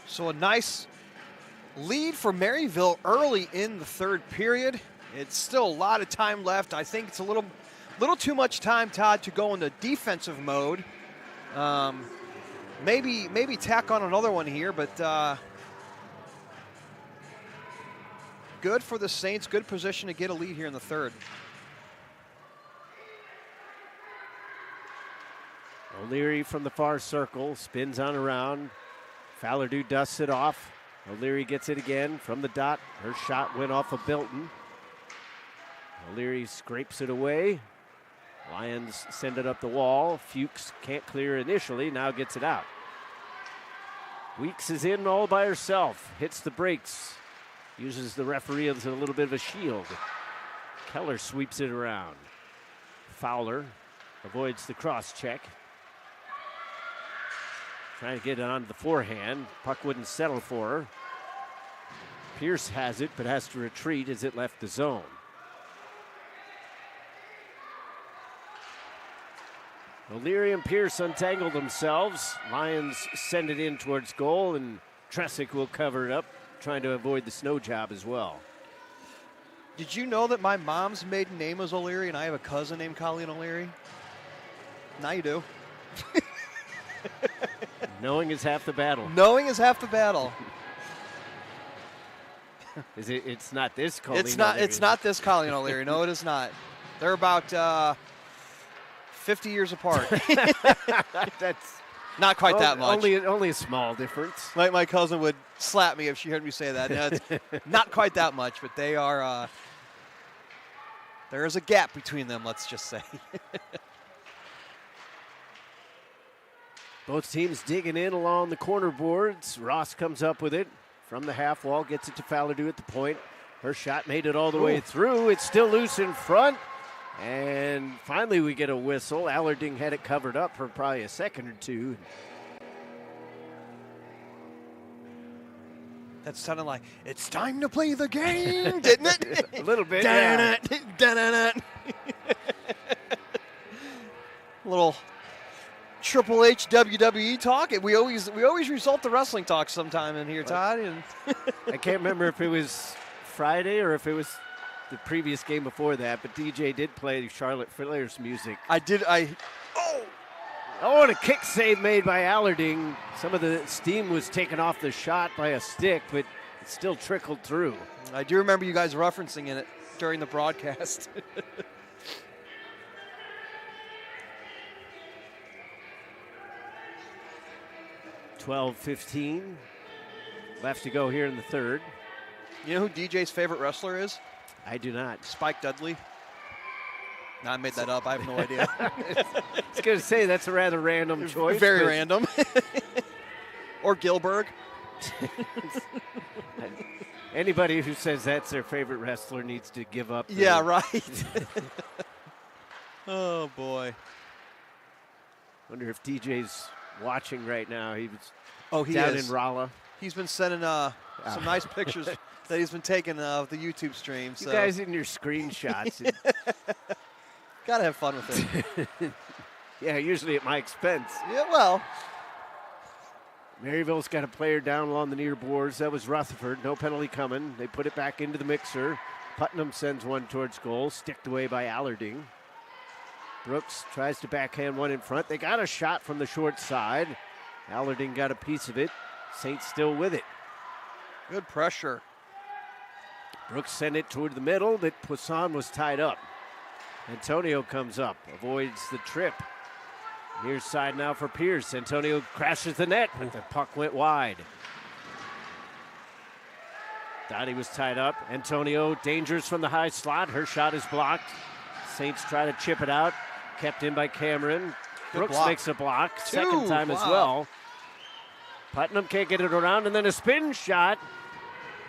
So a nice lead for Maryville early in the third period. It's still a lot of time left. I think it's a little too much time, Todd, to go into defensive mode. Maybe tack on another one here, but good for the Saints. Good position to get a lead here in the third. O'Leary from the far circle, spins on around. Fallardew dusts it off. O'Leary gets it again from the dot. Her shot went off of Bilton. O'Leary scrapes it away. Lions send it up the wall. Fuchs can't clear initially, now gets it out. Weeks is in all by herself, hits the brakes, uses the referee as a little bit of a shield. Keller sweeps it around. Fowler avoids the cross check. Trying to get it onto the forehand. Puck wouldn't settle for her. Pierce has it, but has to retreat as it left the zone. O'Leary and Pierce untangle themselves. Lions send it in towards goal, and Tresick will cover it up, trying to avoid the snow job as well. Did you know that my mom's maiden name was O'Leary and I have a cousin named Colleen O'Leary? Now you do. Knowing is half the battle. Knowing is half the battle. Is it? It's not this Colleen. It's not this Colleen O'Leary. No, it is not. They're about 50 years apart. That's not quite that much. Only a small difference. My cousin would slap me if she heard me say that. No, it's not quite that much, but they are. There is a gap between them. Let's just say. Both teams digging in along the corner boards. Ross comes up with it from the half wall, gets it to Fallardew at the point. Her shot made it all the way through. It's still loose in front. And finally we get a whistle. Allarding had it covered up for probably a second or two. That sounded like, it's time to play the game, didn't it? A little bit, yeah. Little Triple H WWE talk. We always result to wrestling talk sometime in here, Todd. And I can't remember if it was Friday or if it was the previous game before that, but DJ did play Charlotte Flair's music. Oh, and a kick save made by Allarding. Some of the steam was taken off the shot by a stick, but it still trickled through. I do remember you guys referencing it during the broadcast. $12:15 left to go here in the third. You know who DJ's favorite wrestler is? I do not. Spike Dudley. No, I made that up. I have no idea. I was going to say that's a rather random choice. Very random. Or Gilbert. Anybody who says that's their favorite wrestler needs to give up. Yeah, right. Oh, boy. Wonder if DJ's watching right now. He was he down is. in Rolla. He's been sending some nice pictures that he's been taking of the YouTube stream. You guys in your screenshots. Gotta have fun with it. Yeah, usually at my expense. Yeah, well. Maryville's got a player down along the near boards. That was Rutherford. No penalty coming. They put it back into the mixer. Putnam sends one towards goal. Sticked away by Allarding. Brooks tries to backhand one in front. They got a shot from the short side. Allarding got a piece of it. Saints still with it. Good pressure. Brooks sent it toward the middle, but Poisson was tied up. Antonio comes up, avoids the trip. Near side now for Pierce. Antonio crashes the net, but the puck went wide. Dottie was tied up. Antonio dangerous from the high slot. Her shot is blocked. Saints try to chip it out. kept in by Cameron. Good Brooks block. makes a block, Two, second time as wow. well. Putnam can't get it around, and then a spin shot.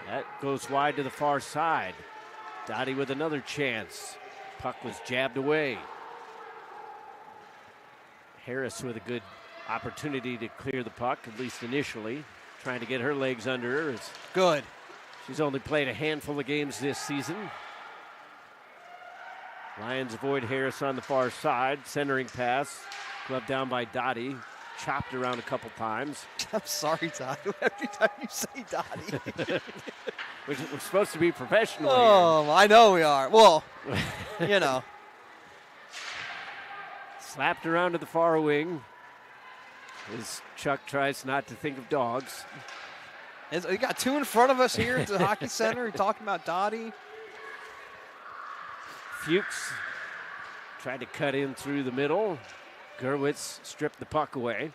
That goes wide to the far side. Dottie with another chance. Puck was jabbed away. Harris with a good opportunity to clear the puck, at least initially. Trying to get her legs under her. Good. She's only played a handful of games this season. Lions avoid Harris on the far side. Centering pass. Gloved down by Dottie. Chopped around a couple times. I'm sorry, Dottie. Every time you say Dottie. We're supposed to be professional Oh, I know we are. Well, you know. Slapped around to the far wing as Chuck tries not to think of dogs. We got two in front of us here at the Hockey Center. We're talking about Dottie. Fuchs tried to cut in through the middle. Gerwitz stripped the puck away.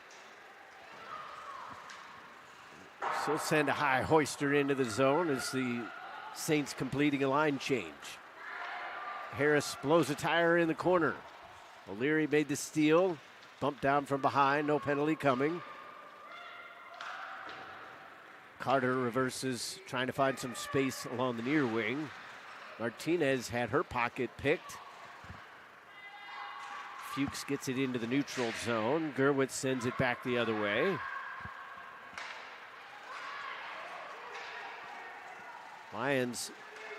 So send a high hoister into the zone as the Saints completing a line change. Harris blows a tire in the corner. O'Leary made the steal. Bumped down from behind, no penalty coming. Carter reverses, trying to find some space along the near wing. Martinez had her pocket picked. Fuchs gets it into the neutral zone. Gerwitz sends it back the other way. Lions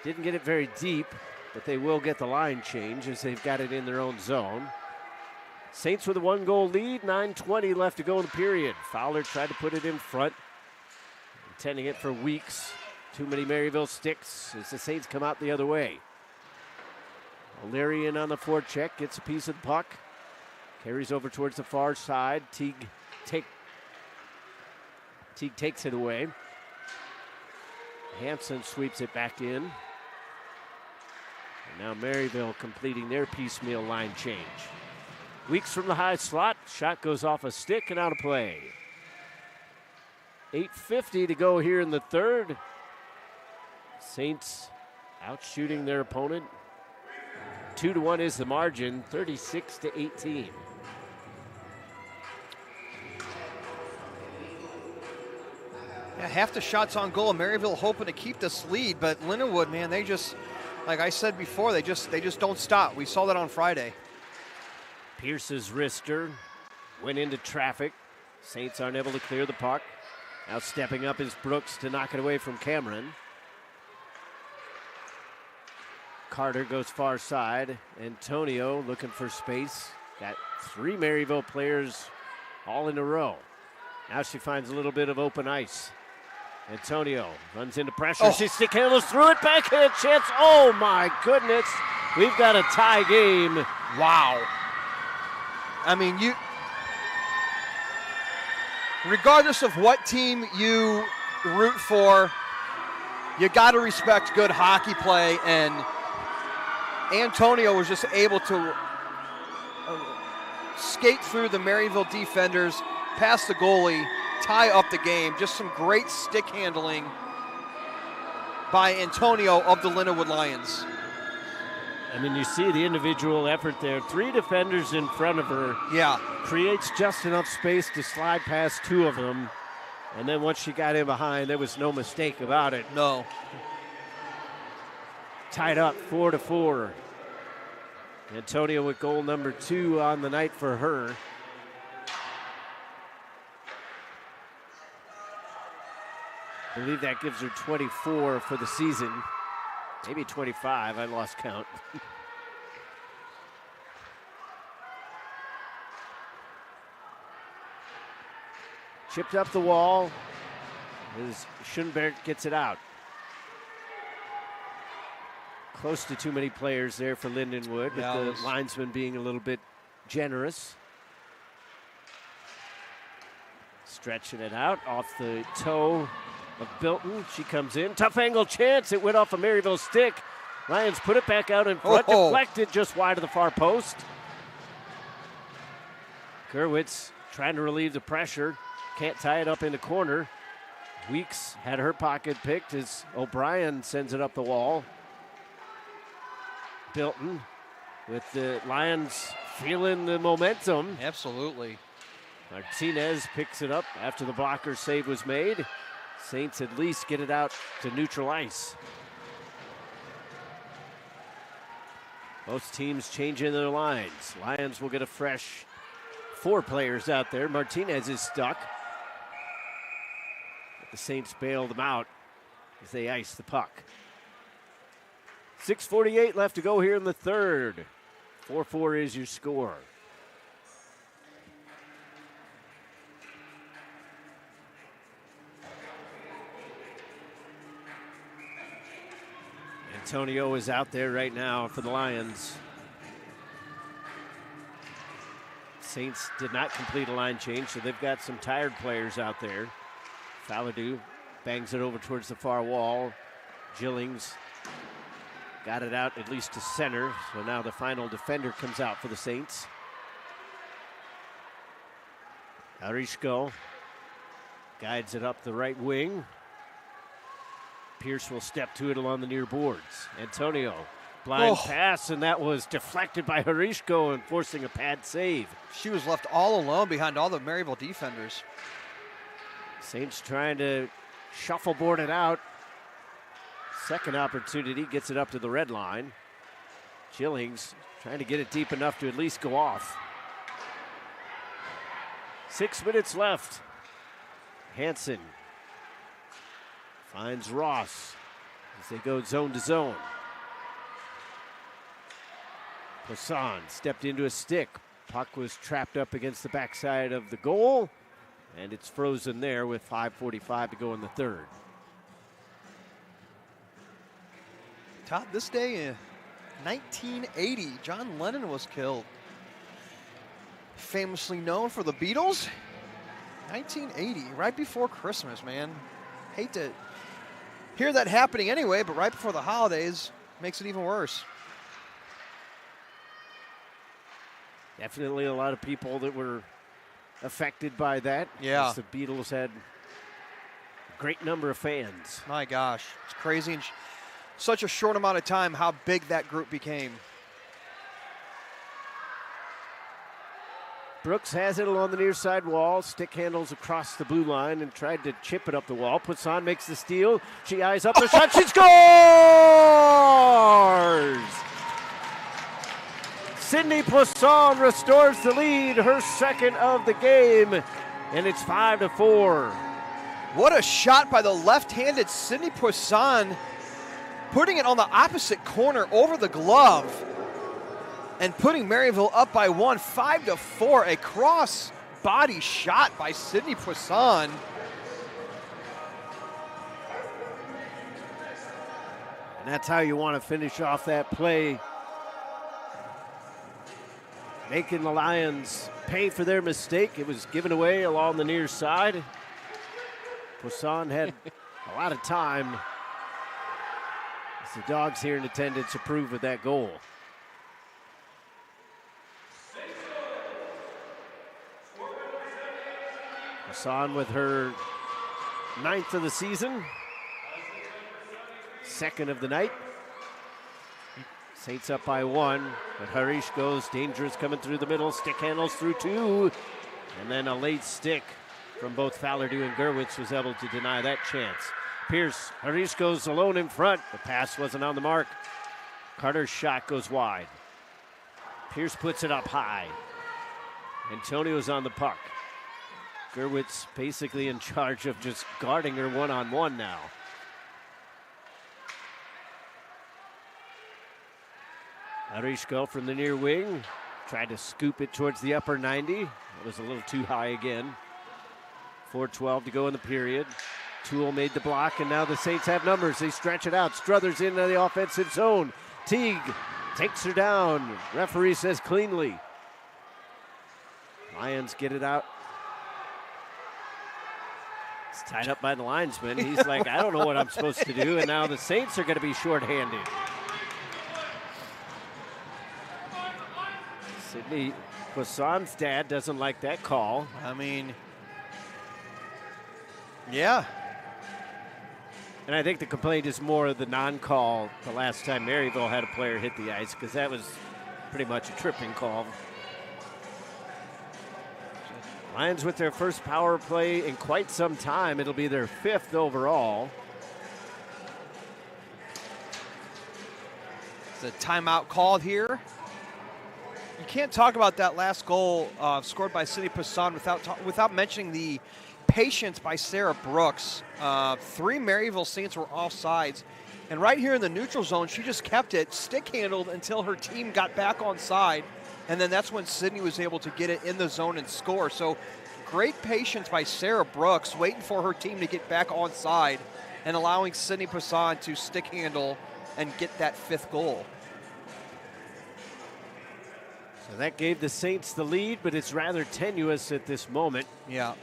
didn't get it very deep, but they will get the line change as they've got it in their own zone. Saints with a 1-goal lead, 9:20 left to go in the period. Fowler tried to put it in front, intending it for Weeks. Too many Maryville sticks as the Saints come out the other way. O'Leary in on the forecheck, gets a piece of the puck. Carries over towards the far side. Teague takes it away. Hanson sweeps it back in. And now Maryville completing their piecemeal line change. Weeks from the high slot. Shot goes off a stick and out of play. 8:50 to go here in the third. Saints out shooting their opponent. 2-1 is the margin, 36-18. Yeah, half the shots on goal. Maryville hoping to keep this lead, but Lindenwood, man, they just, like I said before, they just don't stop. We saw that on Friday. Pierce's wrister went into traffic. Saints aren't able to clear the puck. Now stepping up is Brooks to knock it away from Cameron. Carter goes far side. Antonio looking for space. Got three Maryville players all in a row. Now she finds a little bit of open ice. Antonio runs into pressure. Oh. She stick handles through it. Backhand chance. Oh my goodness. We've got a tie game. Wow. I mean, regardless of what team you root for, you got to respect good hockey play, and Antonio was just able to skate through the Maryville defenders, past the goalie, tie up the game. Just some great stick handling by Antonio of the Lindenwood Lions. I mean, you see the individual effort there. Three defenders in front of her. Yeah. Creates just enough space to slide past two of them. And then once she got in behind, there was no mistake about it. No. Tied up 4-4. Antonio with goal number 2 on the night for her. I believe that gives her 24 for the season. Maybe 25, I lost count. Chipped up the wall as Schoenberg gets it out. Close to too many players there for Lindenwood, Yeah, but the linesman being a little bit generous. Stretching it out off the toe of Bilton. She comes in. Tough angle chance. It went off a Maryville stick. Lions put it back out in front. Oh. Deflected just wide of the far post. Gerwitz trying to relieve the pressure. Can't tie it up in the corner. Weeks had her pocket picked as O'Brien sends it up the wall. Bilton with the Lions feeling the momentum. Absolutely. Martinez picks it up after the blocker save was made. Saints at least get it out to neutral ice. Both teams changing their lines. Lions will get a fresh 4 players out there. Martinez is stuck. But the Saints bail them out as they ice the puck. 6:48 left to go here in the third. 4-4 is your score. Antonio is out there right now for the Lions. Saints did not complete a line change, so they've got some tired players out there. Faladou bangs it over towards the far wall. Gillings got it out at least to center, so now the final defender comes out for the Saints. Arishko guides it up the right wing. Pierce will step to it along the near boards. Antonio, blind pass, and that was deflected by Harishko and forcing a pad save. She was left all alone behind all the Maryville defenders. Saints trying to shuffleboard it out. Second opportunity, gets it up to the red line. Gillings trying to get it deep enough to at least go off. 6 minutes left. Hansen finds Ross as they go zone to zone. Poisson stepped into a stick. Puck was trapped up against the backside of the goal, and it's frozen there with 5:45 to go in the third. Todd, this day in 1980, John Lennon was killed. Famously known for the Beatles. 1980, right before Christmas, man. Hate to hear that happening anyway, but right before the holidays makes it even worse. Definitely a lot of people that were affected by that. Yeah. The Beatles had a great number of fans. My gosh, it's crazy in such a short amount of time how big that group became. Brooks has it along the near side wall. Stick handles across the blue line and tried to chip it up the wall. Poisson makes the steal. She eyes up the shot. She scores! Sydney Poisson restores the lead, her second of the game, and it's 5-4. What a shot by the left-handed Sydney Poisson, putting it on the opposite corner over the glove and putting Maryville up by 1, 5-4. A cross-body shot by Sydney Poisson. And that's how you want to finish off that play. Making the Lions pay for their mistake. It was given away along the near side. Poisson had a lot of time as the Dogs here in attendance approve of that goal. Poisson with her 9th of the season, 2nd of the night. Saints up by 1, but Harish goes dangerous coming through the middle. Stick handles through 2, and then a late stick from both Falardeau and Gerwitz was able to deny that chance. Pierce, Harish goes alone in front. The pass wasn't on the mark. Carter's shot goes wide. Pierce puts it up high. Antonio's on the puck. Gerwitz basically in charge of just guarding her one-on-one now. Arishko from the near wing. Tried to scoop it towards the upper 90. It was a little too high again. 4:12 to go in the period. Toole made the block, and now the Saints have numbers. They stretch it out. Struthers into the offensive zone. Teague takes her down. Referee says cleanly. Lions get it out. It's tied up by the linesman. He's like, I don't know what I'm supposed to do, and now the Saints are going to be shorthanded. Sydney Poisson's dad doesn't like that call. I mean, yeah. And I think the complaint is more of the non-call the last time Maryville had a player hit the ice, because that was pretty much a tripping call. Lions with their first power play in quite some time. It'll be their 5th overall. The timeout called here. You can't talk about that last goal scored by Cindy Poisson without mentioning the patience by Sarah Brooks. 3 Maryville Saints were offsides. And right here in the neutral zone, she just kept it stick-handled until her team got back on side. And then that's when Sydney was able to get it in the zone and score. So great patience by Sarah Brooks, waiting for her team to get back on side and allowing Sydney Poisson to stick-handle and get that 5th goal. So that gave the Saints the lead, but it's rather tenuous at this moment. Yeah.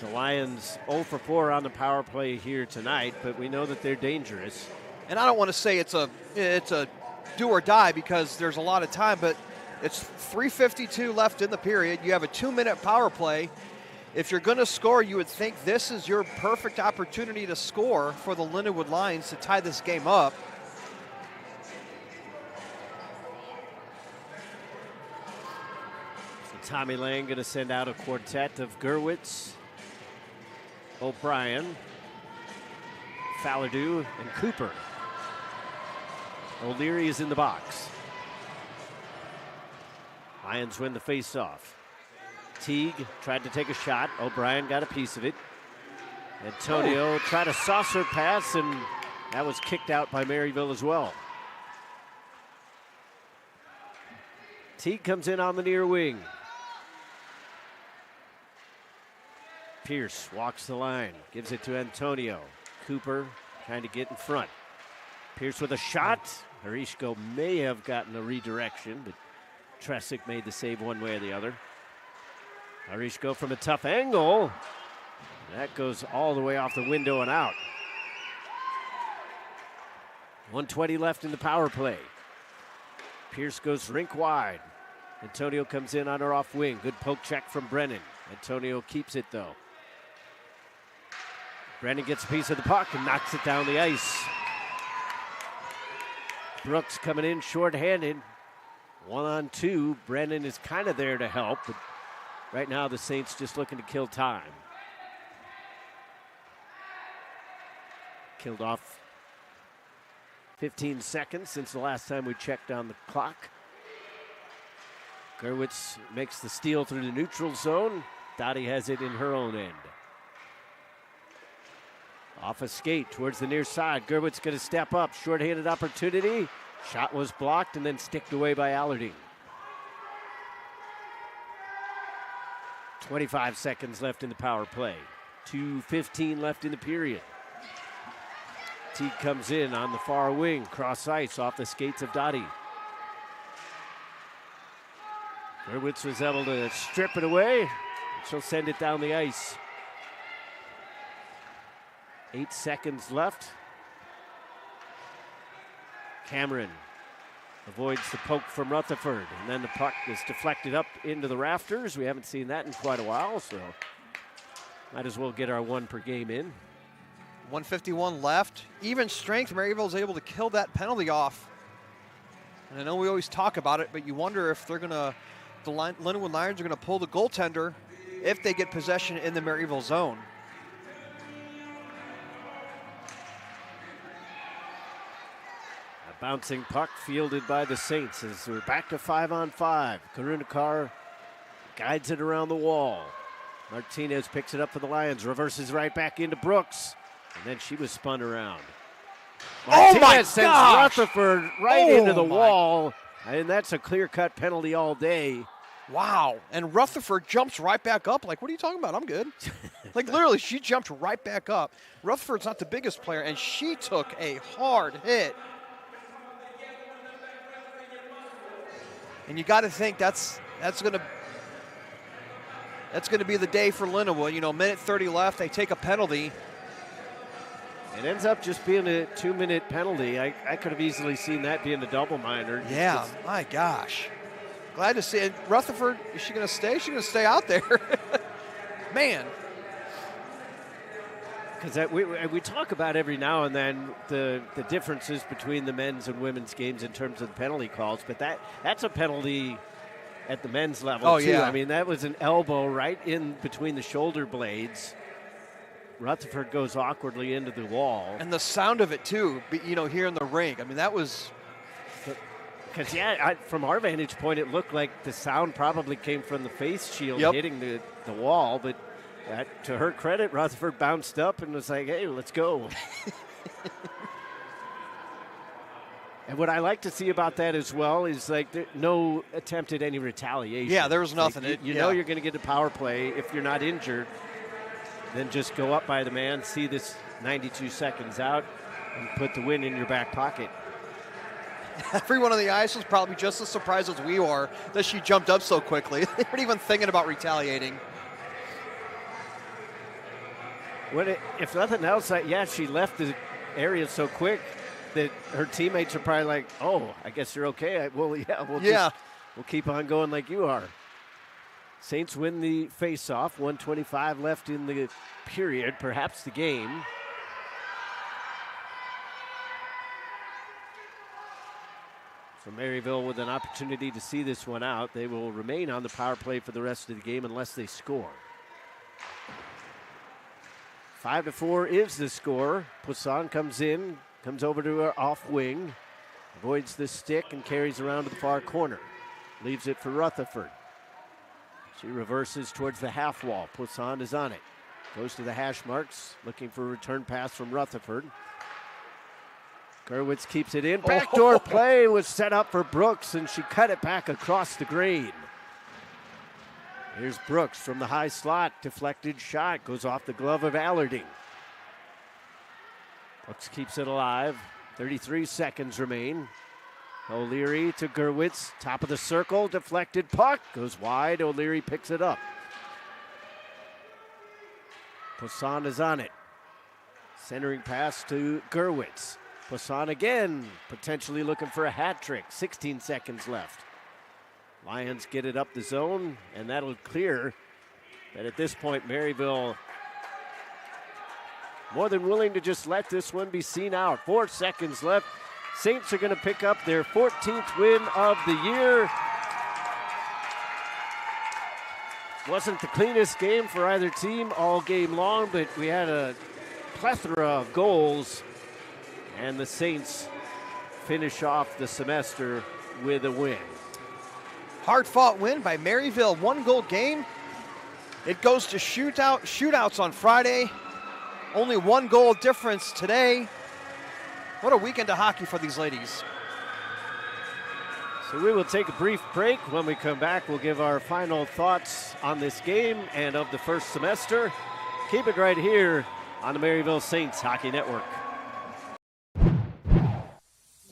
The Lions 0 for 4 on the power play here tonight, but we know that they're dangerous. And I don't want to say it's a do or die because there's a lot of time, but it's 3:52 left in the period. You have a 2-minute power play. If you're going to score, you would think this is your perfect opportunity to score for the Lindenwood Lions to tie this game up. So Tommy Lang going to send out a quartet of Gerwitz, O'Brien, Fallardew, and Cooper. O'Leary is in the box. Lions win the face-off. Teague tried to take a shot. O'Brien got a piece of it. Antonio tried a saucer pass, and that was kicked out by Maryville as well. Teague comes in on the near wing. Pierce walks the line, gives it to Antonio. Cooper trying to get in front. Pierce with a shot. Harishko may have gotten a redirection, but Tresick made the save one way or the other. Harishko from a tough angle. That goes all the way off the window and out. 1:20 left in the power play. Pierce goes rink wide. Antonio comes in on her off wing. Good poke check from Brennan. Antonio keeps it though. Brennan gets a piece of the puck and knocks it down the ice. Brooks coming in short-handed. 1-on-2. Brennan is kind of there to help, but right now the Saints just looking to kill time. Killed off 15 seconds since the last time we checked on the clock. Gerwitz makes the steal through the neutral zone. Dottie has it in her own end. Off a skate towards the near side. Gerwitz going to step up. Short-handed opportunity. Shot was blocked and then sticked away by Allardine. 25 seconds left in the power play. 2:15 left in the period. Teague comes in on the far wing. Cross ice off the skates of Dottie. Gerwitz was able to strip it away. She'll send it down the ice. 8 seconds left. Cameron avoids the poke from Rutherford, and then the puck is deflected up into the rafters. We haven't seen that in quite a while, so might as well get our one per game in. 1:51 left. Even strength, Maryville's able to kill that penalty off. And I know we always talk about it, but you wonder if they're the Lindenwood Lions are going to pull the goaltender if they get possession in the Maryville zone. Bouncing puck fielded by the Saints as we're back to 5-on-5. Karunakar guides it around the wall. Martinez picks it up for the Lions, reverses right back into Brooks, and then she was spun around. Martinez sends Rutherford right into the wall, and that's a clear-cut penalty all day. Wow, and Rutherford jumps right back up. Like, what are you talking about? I'm good. Like, literally, she jumped right back up. Rutherford's not the biggest player, and she took a hard hit. And you got to think that's going to be the day for Lindenwood. You know, minute 30 left. They take a penalty. It ends up just being a 2-minute penalty. I could have easily seen that being a double minor. Yeah, my gosh. Glad to see it. Rutherford, is she going to stay? She's going to stay out there. Man. Because we talk about every now and then the differences between the men's and women's games in terms of the penalty calls, but that's a penalty at the men's level, Oh, too. yeah. I mean, that was an elbow right in between the shoulder blades. Rutherford goes awkwardly into the wall. And the sound of it, too, here in the ring. I mean, that was... Because, from our vantage point, it looked like the sound probably came from the face shield hitting the wall. But to her credit, Rutherford bounced up and was like, hey, let's go. And what I like to see about that as well is like no attempt at any retaliation. Yeah, there was nothing. Like, you know you're going to get a power play if you're not injured. Then just go up by the man, see this 92 seconds out, and put the win in your back pocket. Everyone on the ice was probably just as surprised as we were that she jumped up so quickly. They weren't even thinking about retaliating. If nothing else, she left the area so quick that her teammates are probably like, oh, I guess you're okay. We'll keep on going like you are. Saints win the face-off. 1:25 left in the period, perhaps the game. So Maryville with an opportunity to see this one out. They will remain on the power play for the rest of the game unless they score. 5-4 is the score. Poisson comes in, comes over to her off wing, avoids the stick and carries around to the far corner. Leaves it for Rutherford. She reverses towards the half wall. Poisson is on it. Goes to the hash marks, looking for a return pass from Rutherford. Gerwitz keeps it in. Backdoor play was set up for Brooks, and she cut it back across the green. Here's Brooks from the high slot. Deflected shot. Goes off the glove of Allarding. Brooks keeps it alive. 33 seconds remain. O'Leary to Gerwitz. Top of the circle. Deflected puck. Goes wide. O'Leary picks it up. Poisson is on it. Centering pass to Gerwitz. Poisson again, potentially looking for a hat trick. 16 seconds left. Lions get it up the zone, and that'll clear. But at this point, Maryville more than willing to just let this one be seen out. 4 seconds left. Saints are going to pick up their 14th win of the year. Wasn't the cleanest game for either team all game long, but we had a plethora of goals. And the Saints finish off the semester with a win. Hard-fought win by Maryville, 1-goal game. It goes to shootouts on Friday. Only 1 goal difference today. What a weekend of hockey for these ladies. So we will take a brief break. When we come back, we'll give our final thoughts on this game and of the first semester. Keep it right here on the Maryville Saints Hockey Network.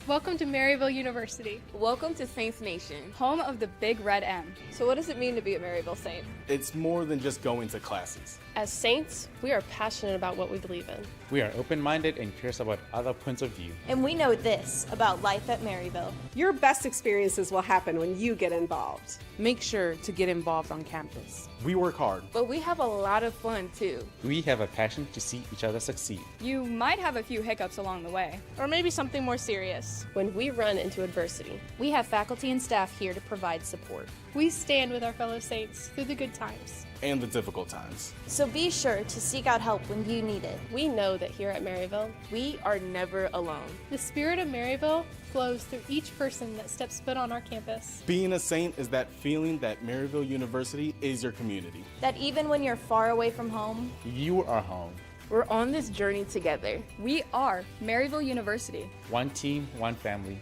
Welcome to Maryville University. Welcome to Saints Nation. Home of the Big Red M. So what does it mean to be a Maryville Saint? It's more than just going to classes. As Saints, we are passionate about what we believe in. We are open-minded and curious about other points of view. And we know this about life at Maryville. Your best experiences will happen when you get involved. Make sure to get involved on campus. We work hard. But we have a lot of fun too. We have a passion to see each other succeed. You might have a few hiccups along the way. Or maybe something more serious. When we run into adversity, We have faculty and staff here to provide support. We stand with our fellow Saints through the good times. And the difficult times. So be sure to seek out help when you need it. we know that here at Maryville, We are never alone. The spirit of Maryville flows through each person that steps foot on our campus. Being a Saint is that feeling that MAryville University is your community. That even when you're far away from home, You are home. We're on this journey together. We are Maryville University. One team, one family.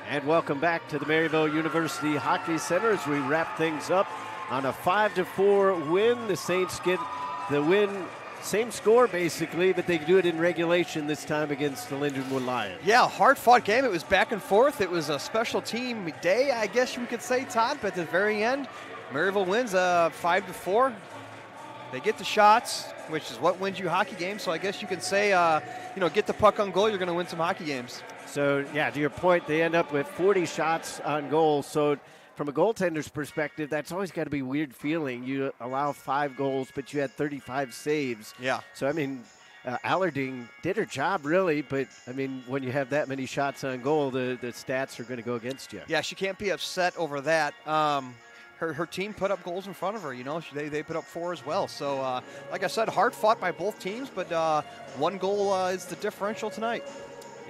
And welcome back to the Maryville University Hockey Center as we wrap things up on a 5-4 win. The Saints get the win, same score basically, but they do it in regulation this time against the Lindenwood Lions. Yeah, hard-fought game. It was back and forth. It was a special team day, I guess you could say, Todd, but at the very end, Maryville wins 5-4. They get the shots, which is what wins you hockey games, so I guess you can say, get the puck on goal, you're going to win some hockey games. So, yeah, to your point, they end up with 40 shots on goal. So, from a goaltender's perspective, that's always got to be a weird feeling. You allow 5 goals, but you had 35 saves. Yeah. So, I mean, Allerding did her job, really, but, I mean, when you have that many shots on goal, the stats are going to go against you. Yeah, she can't be upset over that. Her team put up goals in front of her, They put up 4 as well. So, like I said, hard fought by both teams, but 1 goal is the differential tonight.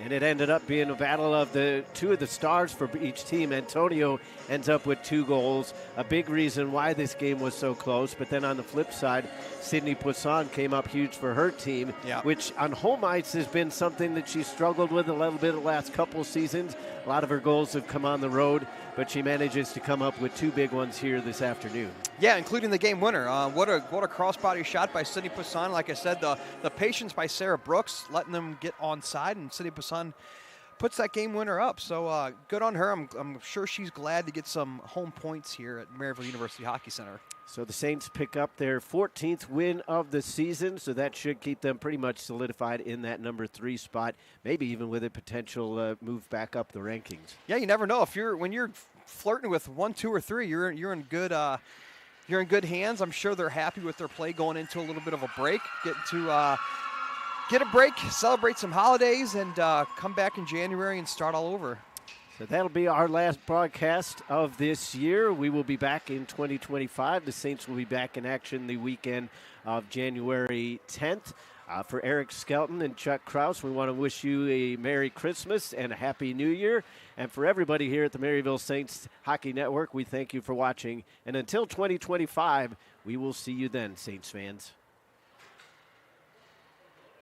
And it ended up being a battle of the 2 of the stars for each team. Antonio ends up with 2 goals, a big reason why this game was so close. But then on the flip side, Sydney Poisson came up huge for her team, which on home ice has been something that she struggled with a little bit the last couple seasons. A lot of her goals have come on the road, but she manages to come up with 2 big ones here this afternoon. Yeah, including the game winner. What a crossbody shot by Sydney Poisson. Like I said, the patience by Sarah Brooks, letting them get onside, and Sydney Poisson puts that game winner up. So good on her. I'm sure she's glad to get some home points here at Maryville University Hockey Center. So the Saints pick up their 14th win of the season, so that should keep them pretty much solidified in that number 3 spot, maybe even with a potential move back up the rankings. Yeah, you never know. When you're flirting with 1, 2, or 3, you're in good. You're in good hands. I'm sure they're happy with their play going into a little bit of a break, getting to get a break, celebrate some holidays, and come back in January and start all over. So that'll be our last broadcast of this year. We will be back in 2025. The Saints will be back in action the weekend of January 10th. For Eric Skelton and Chuck Kraus, we want to wish you a Merry Christmas and a Happy New Year. And for everybody here at the Maryville Saints Hockey Network, we thank you for watching. And until 2025, we will see you then, Saints fans.